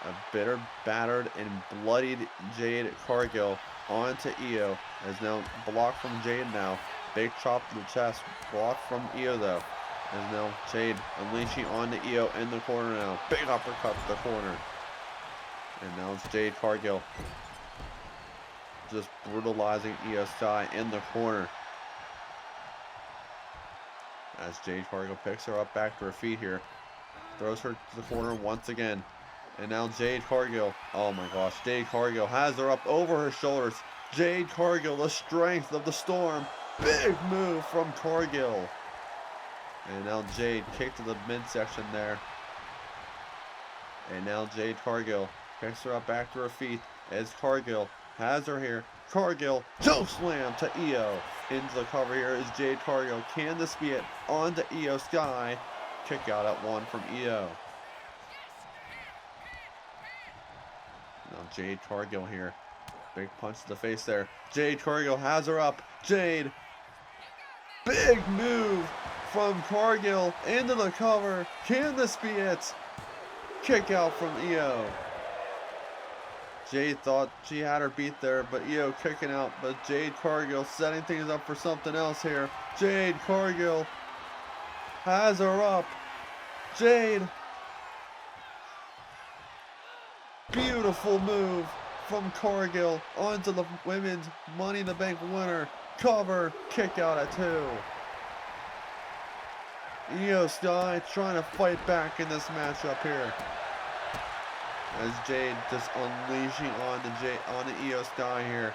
A bitter, battered, and bloodied Jade Cargill onto Io. As now blocked from Jade now. Big chop to the chest. Blocked from Io though. As now Jade unleashing onto Io in the corner now. Big uppercut to the corner. And now it's Jade Cargill. Just brutalizing Io Sky in the corner. As Jade Cargill picks her up back to her feet here. Throws her to the corner once again. And now Jade Cargill. Oh my gosh. Jade Cargill has her up over her shoulders. Jade Cargill, the strength of the Storm. Big move from Cargill. And now Jade kicked to the midsection there. And now Jade Cargill picks her up back to her feet. As Cargill has her here. Cargill choke slam to Io. Into the cover here is Jade Cargill. Can this be it? On to Io Sky. Kick out at one from Io. Now Jade Cargill here. Big punch to the face there. Jade Cargill has her up. Jade. Big move from Cargill into the cover. Can this be it? Kick out from Io. Jade thought she had her beat there, but Io kicking out. But Jade Cargill setting things up for something else here. Jade Cargill has her up. Jade. Beautiful move from Cargill onto the women's Money in the Bank winner. Cover, kick out at 2. Io Sky trying to fight back in this matchup here. As Jade just unleashing on the Io Sky here.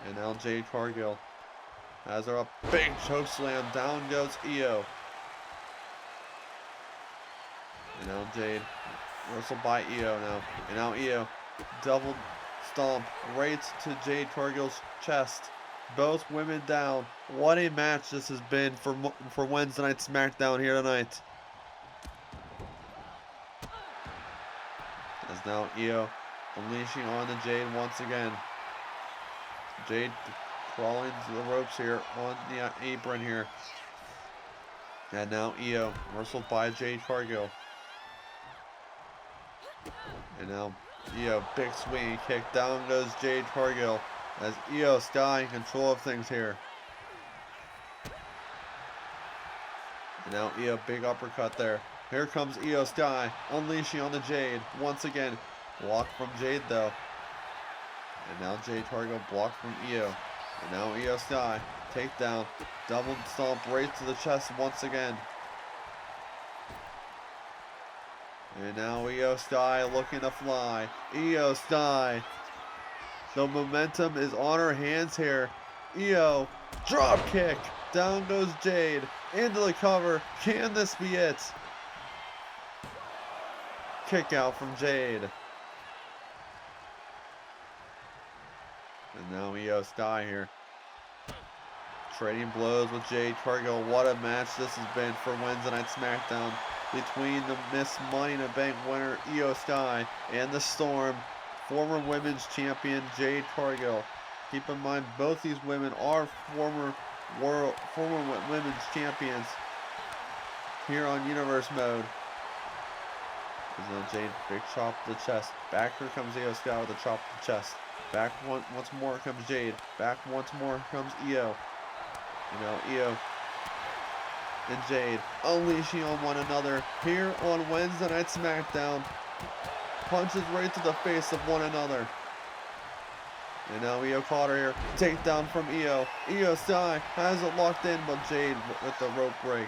And now Jade Cargill has her up. Big choke slam. Down goes Io. And now Jade wrestled by Io now. And now Io double stomp right to Jade Cargill's chest. Both women down. What a match this has been for Wednesday Night SmackDown here tonight. As now Io unleashing on the Jade once again. Jade crawling to the ropes here on the apron here. And now Io wrestled by Jade Cargill. And now Io, big swinging kick. Down goes Jade Cargill. As Io Sky in control of things here. And now Io, big uppercut there. Here comes Io Sky, unleashing on the Jade. Once again, blocked from Jade though. And now Jade Cargill blocked from Io. And now Io Sky, takedown, double stomp right to the chest once again. And now Io Sky looking to fly. Io Sky. The momentum is on her hands here. Io, drop kick. Down goes Jade. Into the cover. Can this be it? Kick out from Jade. And now Io Sky here. Trading blows with Jade Cargill. What a match this has been for Wednesday Night SmackDown between the Miss Money in the Bank winner Io Sky and the Storm, former women's champion Jade Cargill. Keep in mind, both these women are former women's champions here on Universe Mode. Jade, big chop to the chest. Back here comes Io Sky with a chop to the chest. Back once more comes Jade. Back once more comes Io. Io and Jade unleashing on one another here on Wednesday Night SmackDown. Punches right to the face of one another. And now Io caught her here. Takedown from Io. Io Sky has it locked in, but Jade with the rope break.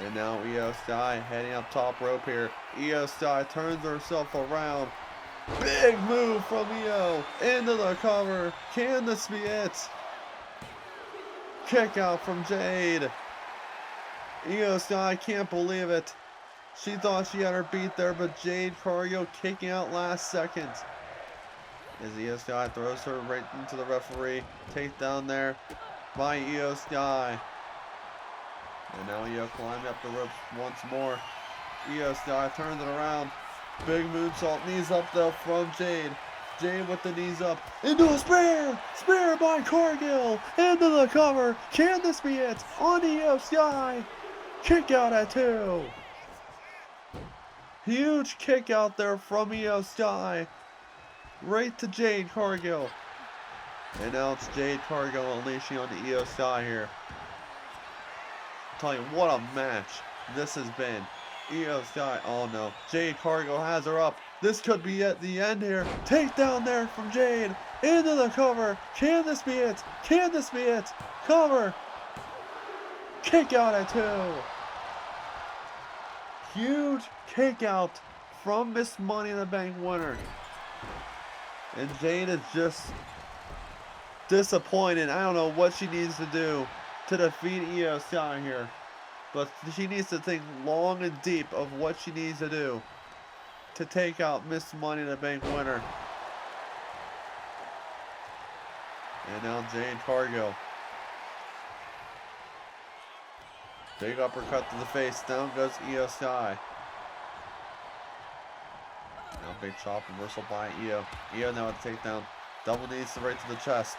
And now Io Sky heading up top rope here. Io Sky turns herself around. Big move from Io into the cover. Can this be it? Kick out from Jade. Io Sky can't believe it. She thought she had her beat there, but Jade Cargill kicking out last second. As Io Sky throws her right into the referee. Takedown there by Io Sky. And now Io climbing up the ropes once more. Io Sky turns it around. Big moonsault, knees up though from Jade. Jade with the knees up. Into a spear! Spear by Cargill! Into the cover! Can this be it? On Io Sky! Kick out at 2. Huge kick out there from Io Sky. Right to Jade Cargill. And now it's Jade Cargill unleashing on the Io Sky here. I'm telling you, what a match this has been. Io Sky, oh no. Jade Cargill has her up. This could be at the end here. Takedown there from Jade. Into the cover. Can this be it? Can this be it? Cover. Kick out at 2. Huge kick out from Miss Money in the Bank winner. And Jade is just disappointed. I don't know what she needs to do to defeat Io Sky here. But she needs to think long and deep of what she needs to do to take out Miss Money in the Bank winner. And now Jade Cargill. Big uppercut to the face. Down goes Io Sky. Now big chop reversal by Io. Io now with a takedown. Double knees right to the chest.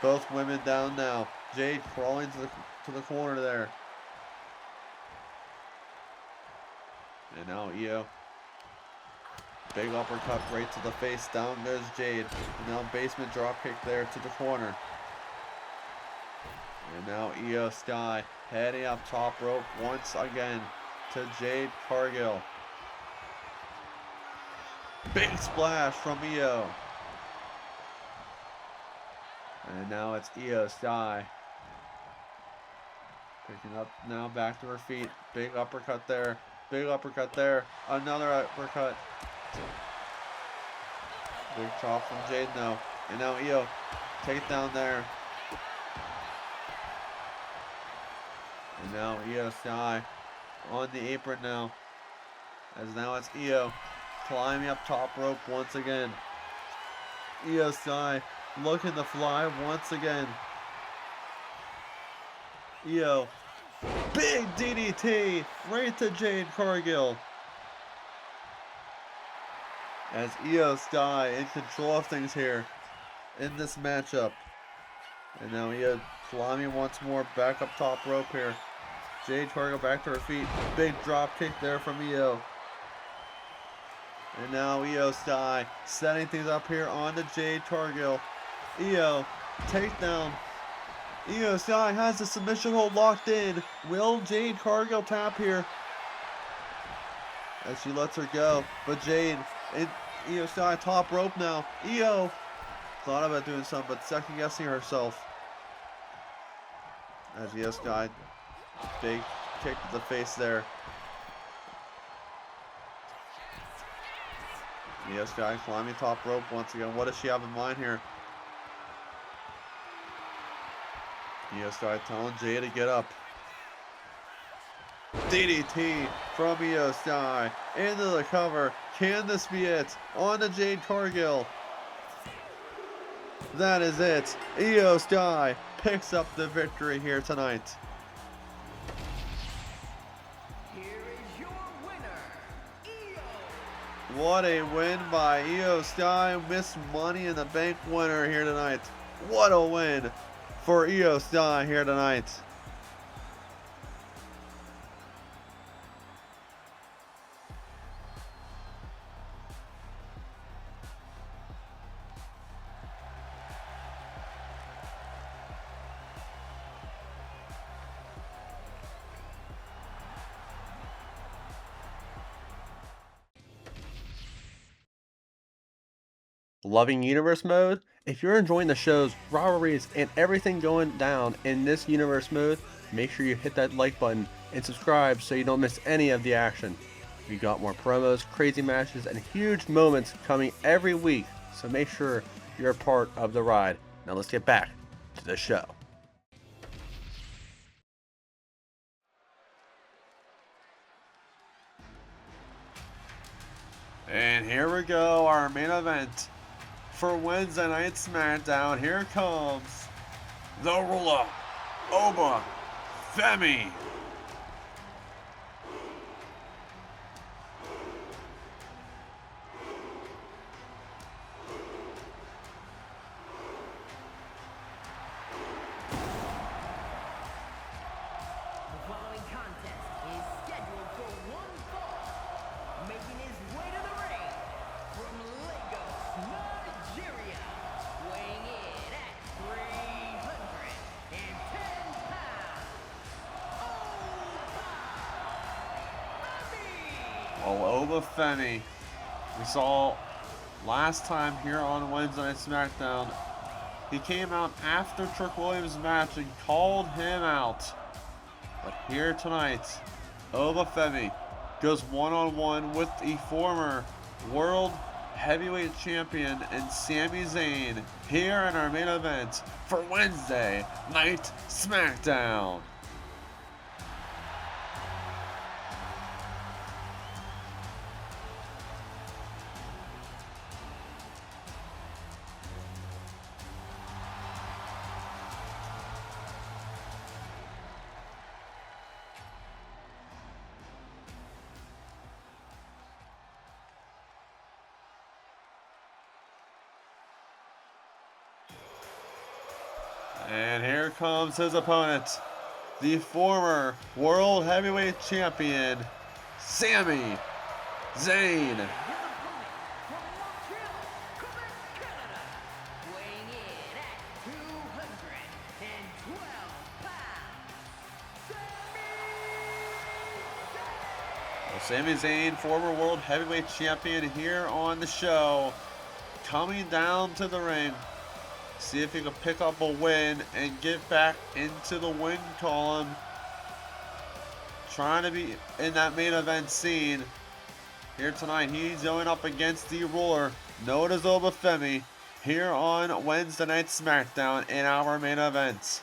Both women down now. Jade crawling to the corner there. And now Io. Big uppercut right to the face. Down goes Jade. And now basement dropkick there to the corner. And now Io Sky heading up top rope once again to Jade Cargill. Big splash from Io. And now it's Io Sky. Picking up now back to her feet. Big uppercut there. Big uppercut there. Another uppercut. Big chop from Jade now. And now Io. Takedown there. And now Io Sky on the apron now. As now it's Io climbing up top rope once again. Io Sky looking to fly once again. Io. Big DDT right to Jade Cargill. As Io Sky in control of things here in this matchup. And now Io climbing once more back up top rope here. Jade Cargill back to her feet. Big drop kick there from Io. And now Io Sky setting things up here on the Jade Cargill. Io takedown. Io Sky has the submission hold locked in. Will Jade Cargill tap here? As she lets her go. But Jade and Io Sky top rope now. Io thought about doing something, but second guessing herself. As Io Sky, big kick to the face there. Io Sky climbing top rope once again. What does she have in mind here? Io Sky telling Jade to get up. DDT from Io Sky into the cover. Can this be it? On to Jade Cargill. that is it. Io Sky picks up the victory here tonight. Here is your winner, Io. What a win by Io Sky, Miss Money in the Bank winner here tonight. What a win for Io Sky here tonight. Loving Universe mode? If you're enjoying the shows, rivalries, and everything going down in this Universe mode, make sure you hit that like button and subscribe so you don't miss any of the action. We got more promos, crazy matches, and huge moments coming every week, so make sure you're a part of the ride. Now let's get back to the show. And here we go, our main event. For Wednesday Night SmackDown, here comes the ruler, Oba Femi. The following contest is scheduled for one fall. Making his way to the ring from Lagos, Nigeria, weighing in at 310 pounds, Oba Femi, we saw last time here on Wednesday Night SmackDown. He came out after Trick Williams' match and called him out. But here tonight, Oba Femi goes one-on-one with the former World Heavyweight Champion and Sami Zayn here in our main event for Wednesday Night SmackDown. And here comes his opponent, the former World Heavyweight Champion, Sami Zayn. his opponent from Montreal, Quebec, Canada, weighing in at 212 pounds, Sami Zayn, former World Heavyweight Champion here on the show, coming down to the ring. See if he can pick up a win and get back into the win column. Trying to be in that main event scene. Here tonight, he's going up against the ruler, known as Oba Femi, here on Wednesday Night SmackDown in our main event.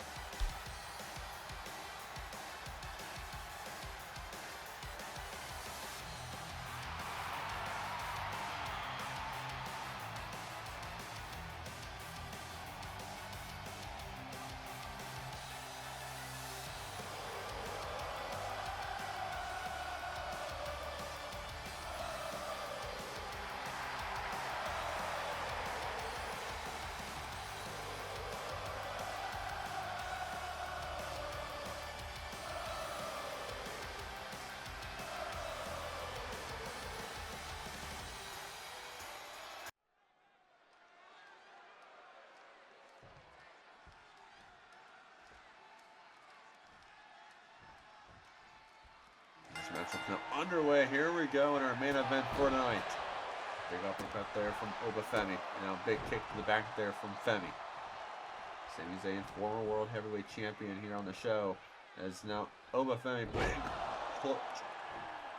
Matchup now underway. Here we go in our main event for tonight. Big uppercut there from Oba Femi. Now big kick to the back there from Femi. Sami Zayn, former World Heavyweight Champion here on the show. As now Oba Femi,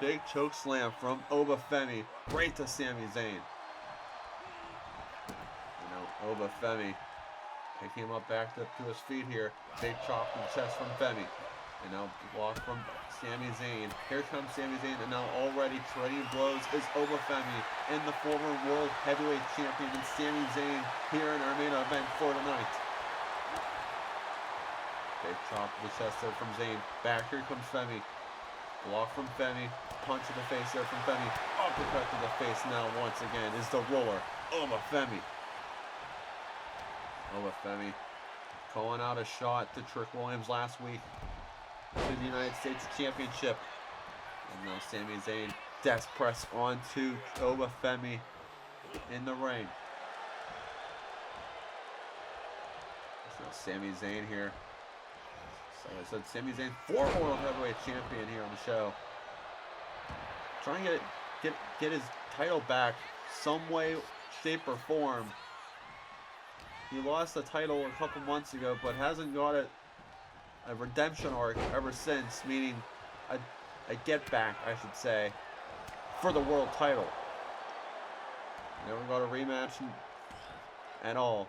big choke slam from Oba Femi right to Sami Zayn. You know, Oba Femi picking him up back to his feet here. Big chop in the chest from Femi. And now block from Sami Zayn. Here comes Sami Zayn, and now already trading blows is Obafemi and the former World Heavyweight Champion and Sami Zayn here in our main event for tonight. Big chop to the chest there from Zayn. Back here comes Femi. Block from Femi. Punch to the face there from Femi. Uppercut to the face now once again is the roller. Obafemi. Obafemi calling out a shot to Trick Williams last week to the United States Championship. And now Sami Zayn death press onto Obafemi in the ring. So Sami Zayn here. So I said Sami Zayn, former World Heavyweight Champion here on the show. Trying to get his title back some way, shape, or form. He lost the title a couple months ago, but hasn't got a redemption arc ever since, meaning a get back, I should say, for the world title. Never got a rematch at all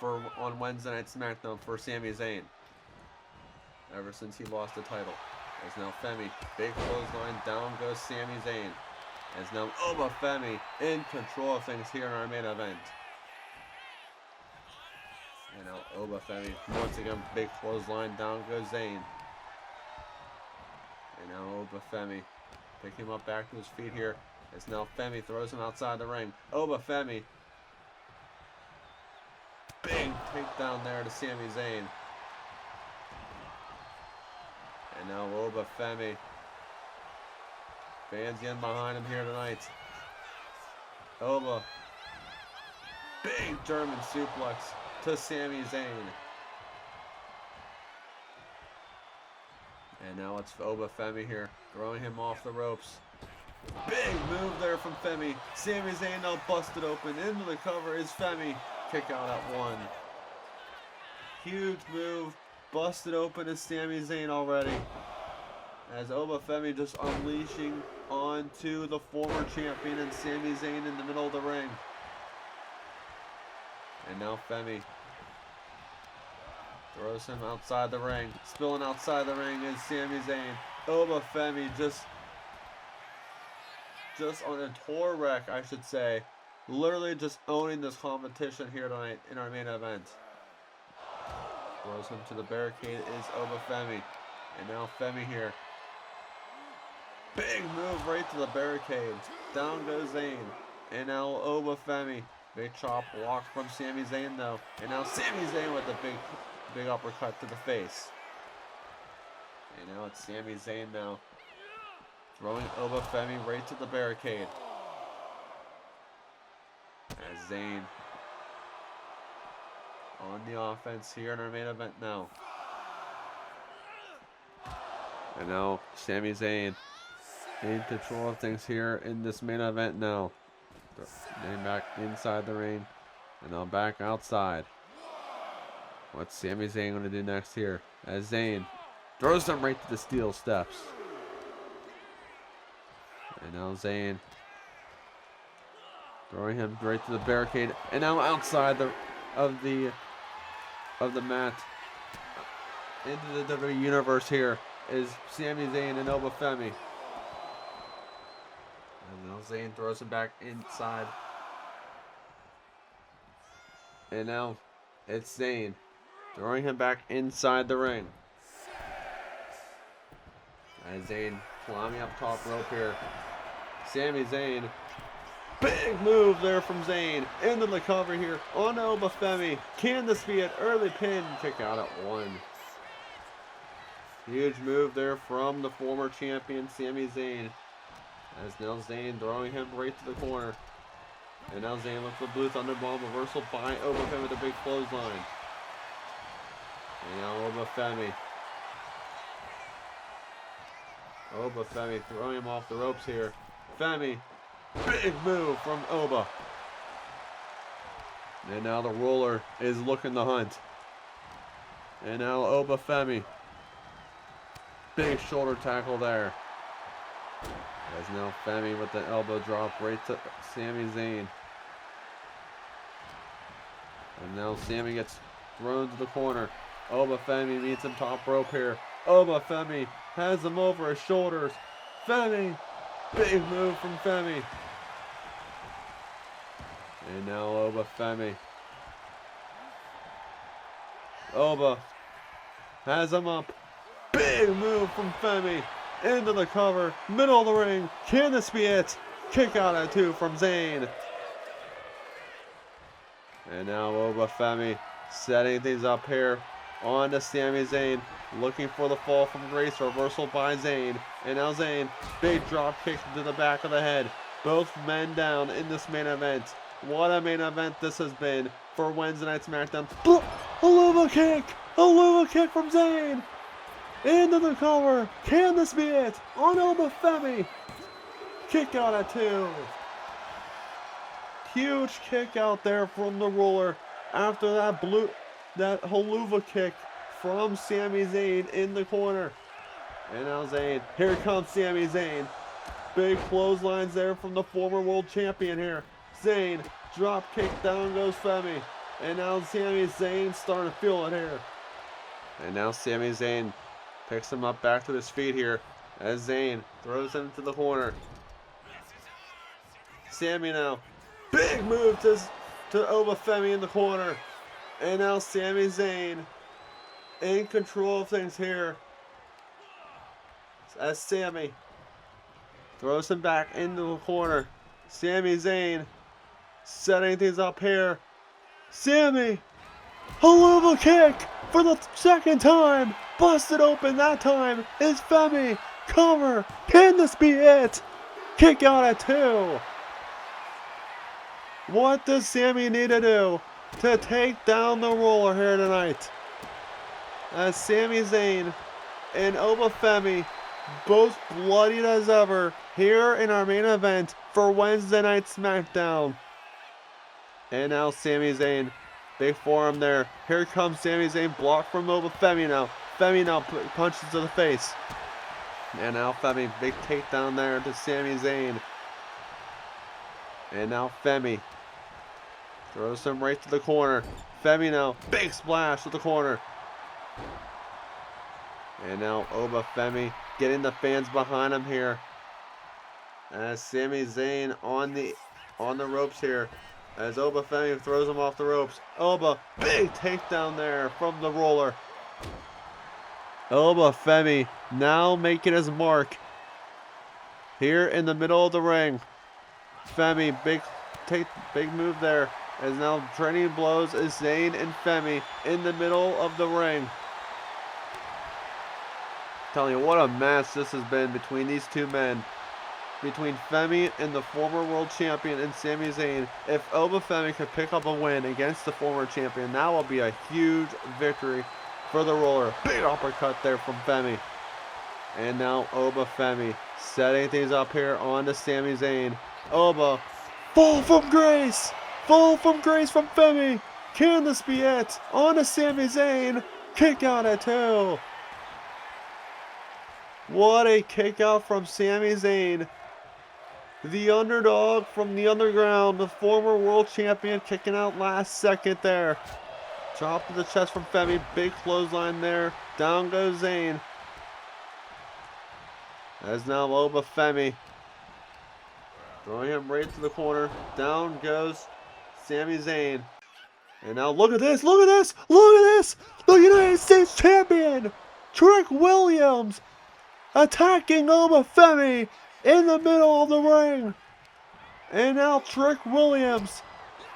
on Wednesday Night SmackDown for Sami Zayn ever since he lost the title. As now Femi, big clothesline, down goes Sami Zayn. As now Obafemi in control of things here in our main event. And now Obafemi, once again, big clothesline, down goes Zayn. And now Obafemi, pick him up back to his feet here. As now Femi throws him outside the ring. Obafemi, big takedown there to Sami Zayn. And now Obafemi, fans getting behind him here tonight. Oba, big German suplex to Sami Zayn. And now it's Obafemi here, throwing him off the ropes. Big move there from Femi. Sami Zayn now busted open. Into the cover is Femi. Kick out at 1. Huge move. Busted open is Sami Zayn already. As Obafemi just unleashing onto the former champion and Sami Zayn in the middle of the ring. And now Femi throws him outside the ring. Spilling outside the ring is Sami Zayn. Obafemi just on a tour wreck, I should say. Literally just owning this competition here tonight in our main event. Throws him to the barricade is Obafemi. And now Femi here. Big move right to the barricade. Down goes Zayn. And now Obafemi. Big chop blocked from Sami Zayn though. And now Sami Zayn with the big uppercut to the face. And now it's Sami Zayn now. Throwing Obafemi right to the barricade. As Zayn on the offense here in our main event now. And now Sami Zayn in control of things here in this main event now. Getting back inside the ring. And now back outside. What's Sami Zayn going to do next here? As Zayn throws him right to the steel steps. And now Zayn throwing him right to the barricade. And now outside of the mat into the WWE Universe here is Sami Zayn and Obafemi. And now Zayn throws him back inside. And now it's Zayn throwing him back inside the ring. As Zayn climbing up top rope here. Sami Zayn. Big move there from Zayn. Into the cover here on Obafemi. Can this be an early pin? Kick out at 1. Huge move there from the former champion Sami Zayn. As now Zayn throwing him right to the corner. And now Zayn looks for Blue Thunderbomb reversal by Obafemi with a big clothesline. And now Obafemi. Obafemi throwing him off the ropes here. Femi. Big move from Oba. And now the roller is looking to hunt. And now Obafemi. Big shoulder tackle there. As now Femi with the elbow drop right to Sami Zayn. And now Sami gets thrown to the corner. Obafemi meets him top rope here. Femi has him over his shoulders. Femi, big move from Femi. And now Femi. Has him up. Big move from Femi. Into the cover. Middle of the ring. Can this be it? Kick out at 2 from Zayn. And now Femi setting things up here. On to Sami Zayn. Looking for the fall from grace. Reversal by Zayn. And now Zayn. Big drop kick to the back of the head. Both men down in this main event. What a main event this has been for Wednesday Night SmackDown. A Luva kick! A Luva kick from Zayn! Into the cover. Can this be it? On Femi. Kick out at 2. Huge kick out there from the roller after that Haluva kick from Sami Zayn in the corner. And now Zayn. Here comes Sami Zayn. Big clotheslines there from the former world champion here. Zayn. Drop kick. Down goes Femi. And now Sami Zayn starting to feel it here. And now Sami Zayn picks him up back to his feet here as Zayn throws him to the corner. Sami now. Big move to Femi in the corner. And now Sami Zayn in control of things here. As Sami throws him back into the corner. Sami Zayn setting things up here. Sami! Haluva kick for the second time. Busted open that time is Femi. Cover. Can this be it? Kick out at 2. What does Sami need to do to take down the roller here tonight? As Sami Zayn and Femi both bloodied as ever here in our main event for Wednesday Night SmackDown. And now Sami Zayn, big forearm there. Here comes Sami Zayn, blocked from Femi now. Femi now punches to the face. And now Femi, big takedown there to Sami Zayn. And now Femi throws him right to the corner. Femi now, big splash to the corner. And now Femi getting the fans behind him here. As Sami Zayn on the ropes here. As Femi throws him off the ropes. Big takedown there from the roller. Femi now making his mark here in the middle of the ring. Femi, big move there. As now trading blows is Zayn and Femi in the middle of the ring. Telling you what a match this has been between these two men. Between Femi and the former world champion and Sami Zayn. If Femi could pick up a win against the former champion, that will be a huge victory for the roller. Big uppercut there from Femi. And now Femi setting things up here on to Sami Zayn. Fall from grace! Fall from grace from Femi! Can this be it? On to Sami Zayn. Kick out at 2. What a kick out from Sami Zayn. The underdog from the underground, the former world champion, kicking out last second there. Drop to the chest from Femi. Big clothesline there. Down goes Zayn. As now Femi throwing him right to the corner. Down goes Sami Zayn. And now look at this. Look at this. Look at this. The United States champion, Trick Williams, attacking Femi in the middle of the ring. And now Trick Williams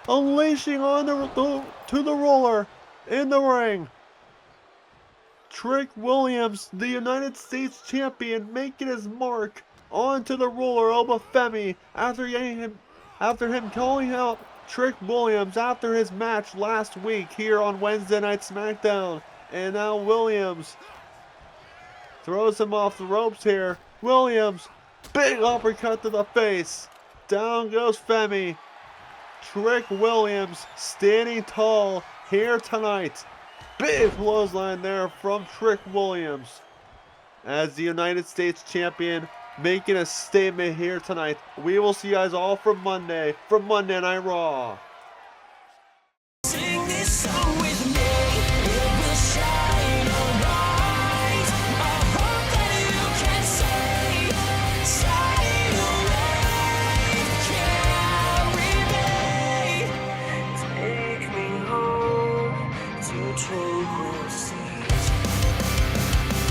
unleashing on to the roller in the ring. Trick Williams, the United States champion, making his mark onto the roller Femi after him calling out Trick Williams after his match last week here on Wednesday Night SmackDown. And now Williams throws him off the ropes here. Williams, big uppercut to the face. Down goes Femi. Trick Williams standing tall here tonight. Big clothesline there from Trick Williams as the United States champion, making a statement here tonight. We will see you guys all from Monday Night Raw. Sing this song with me, it will shine a light troubles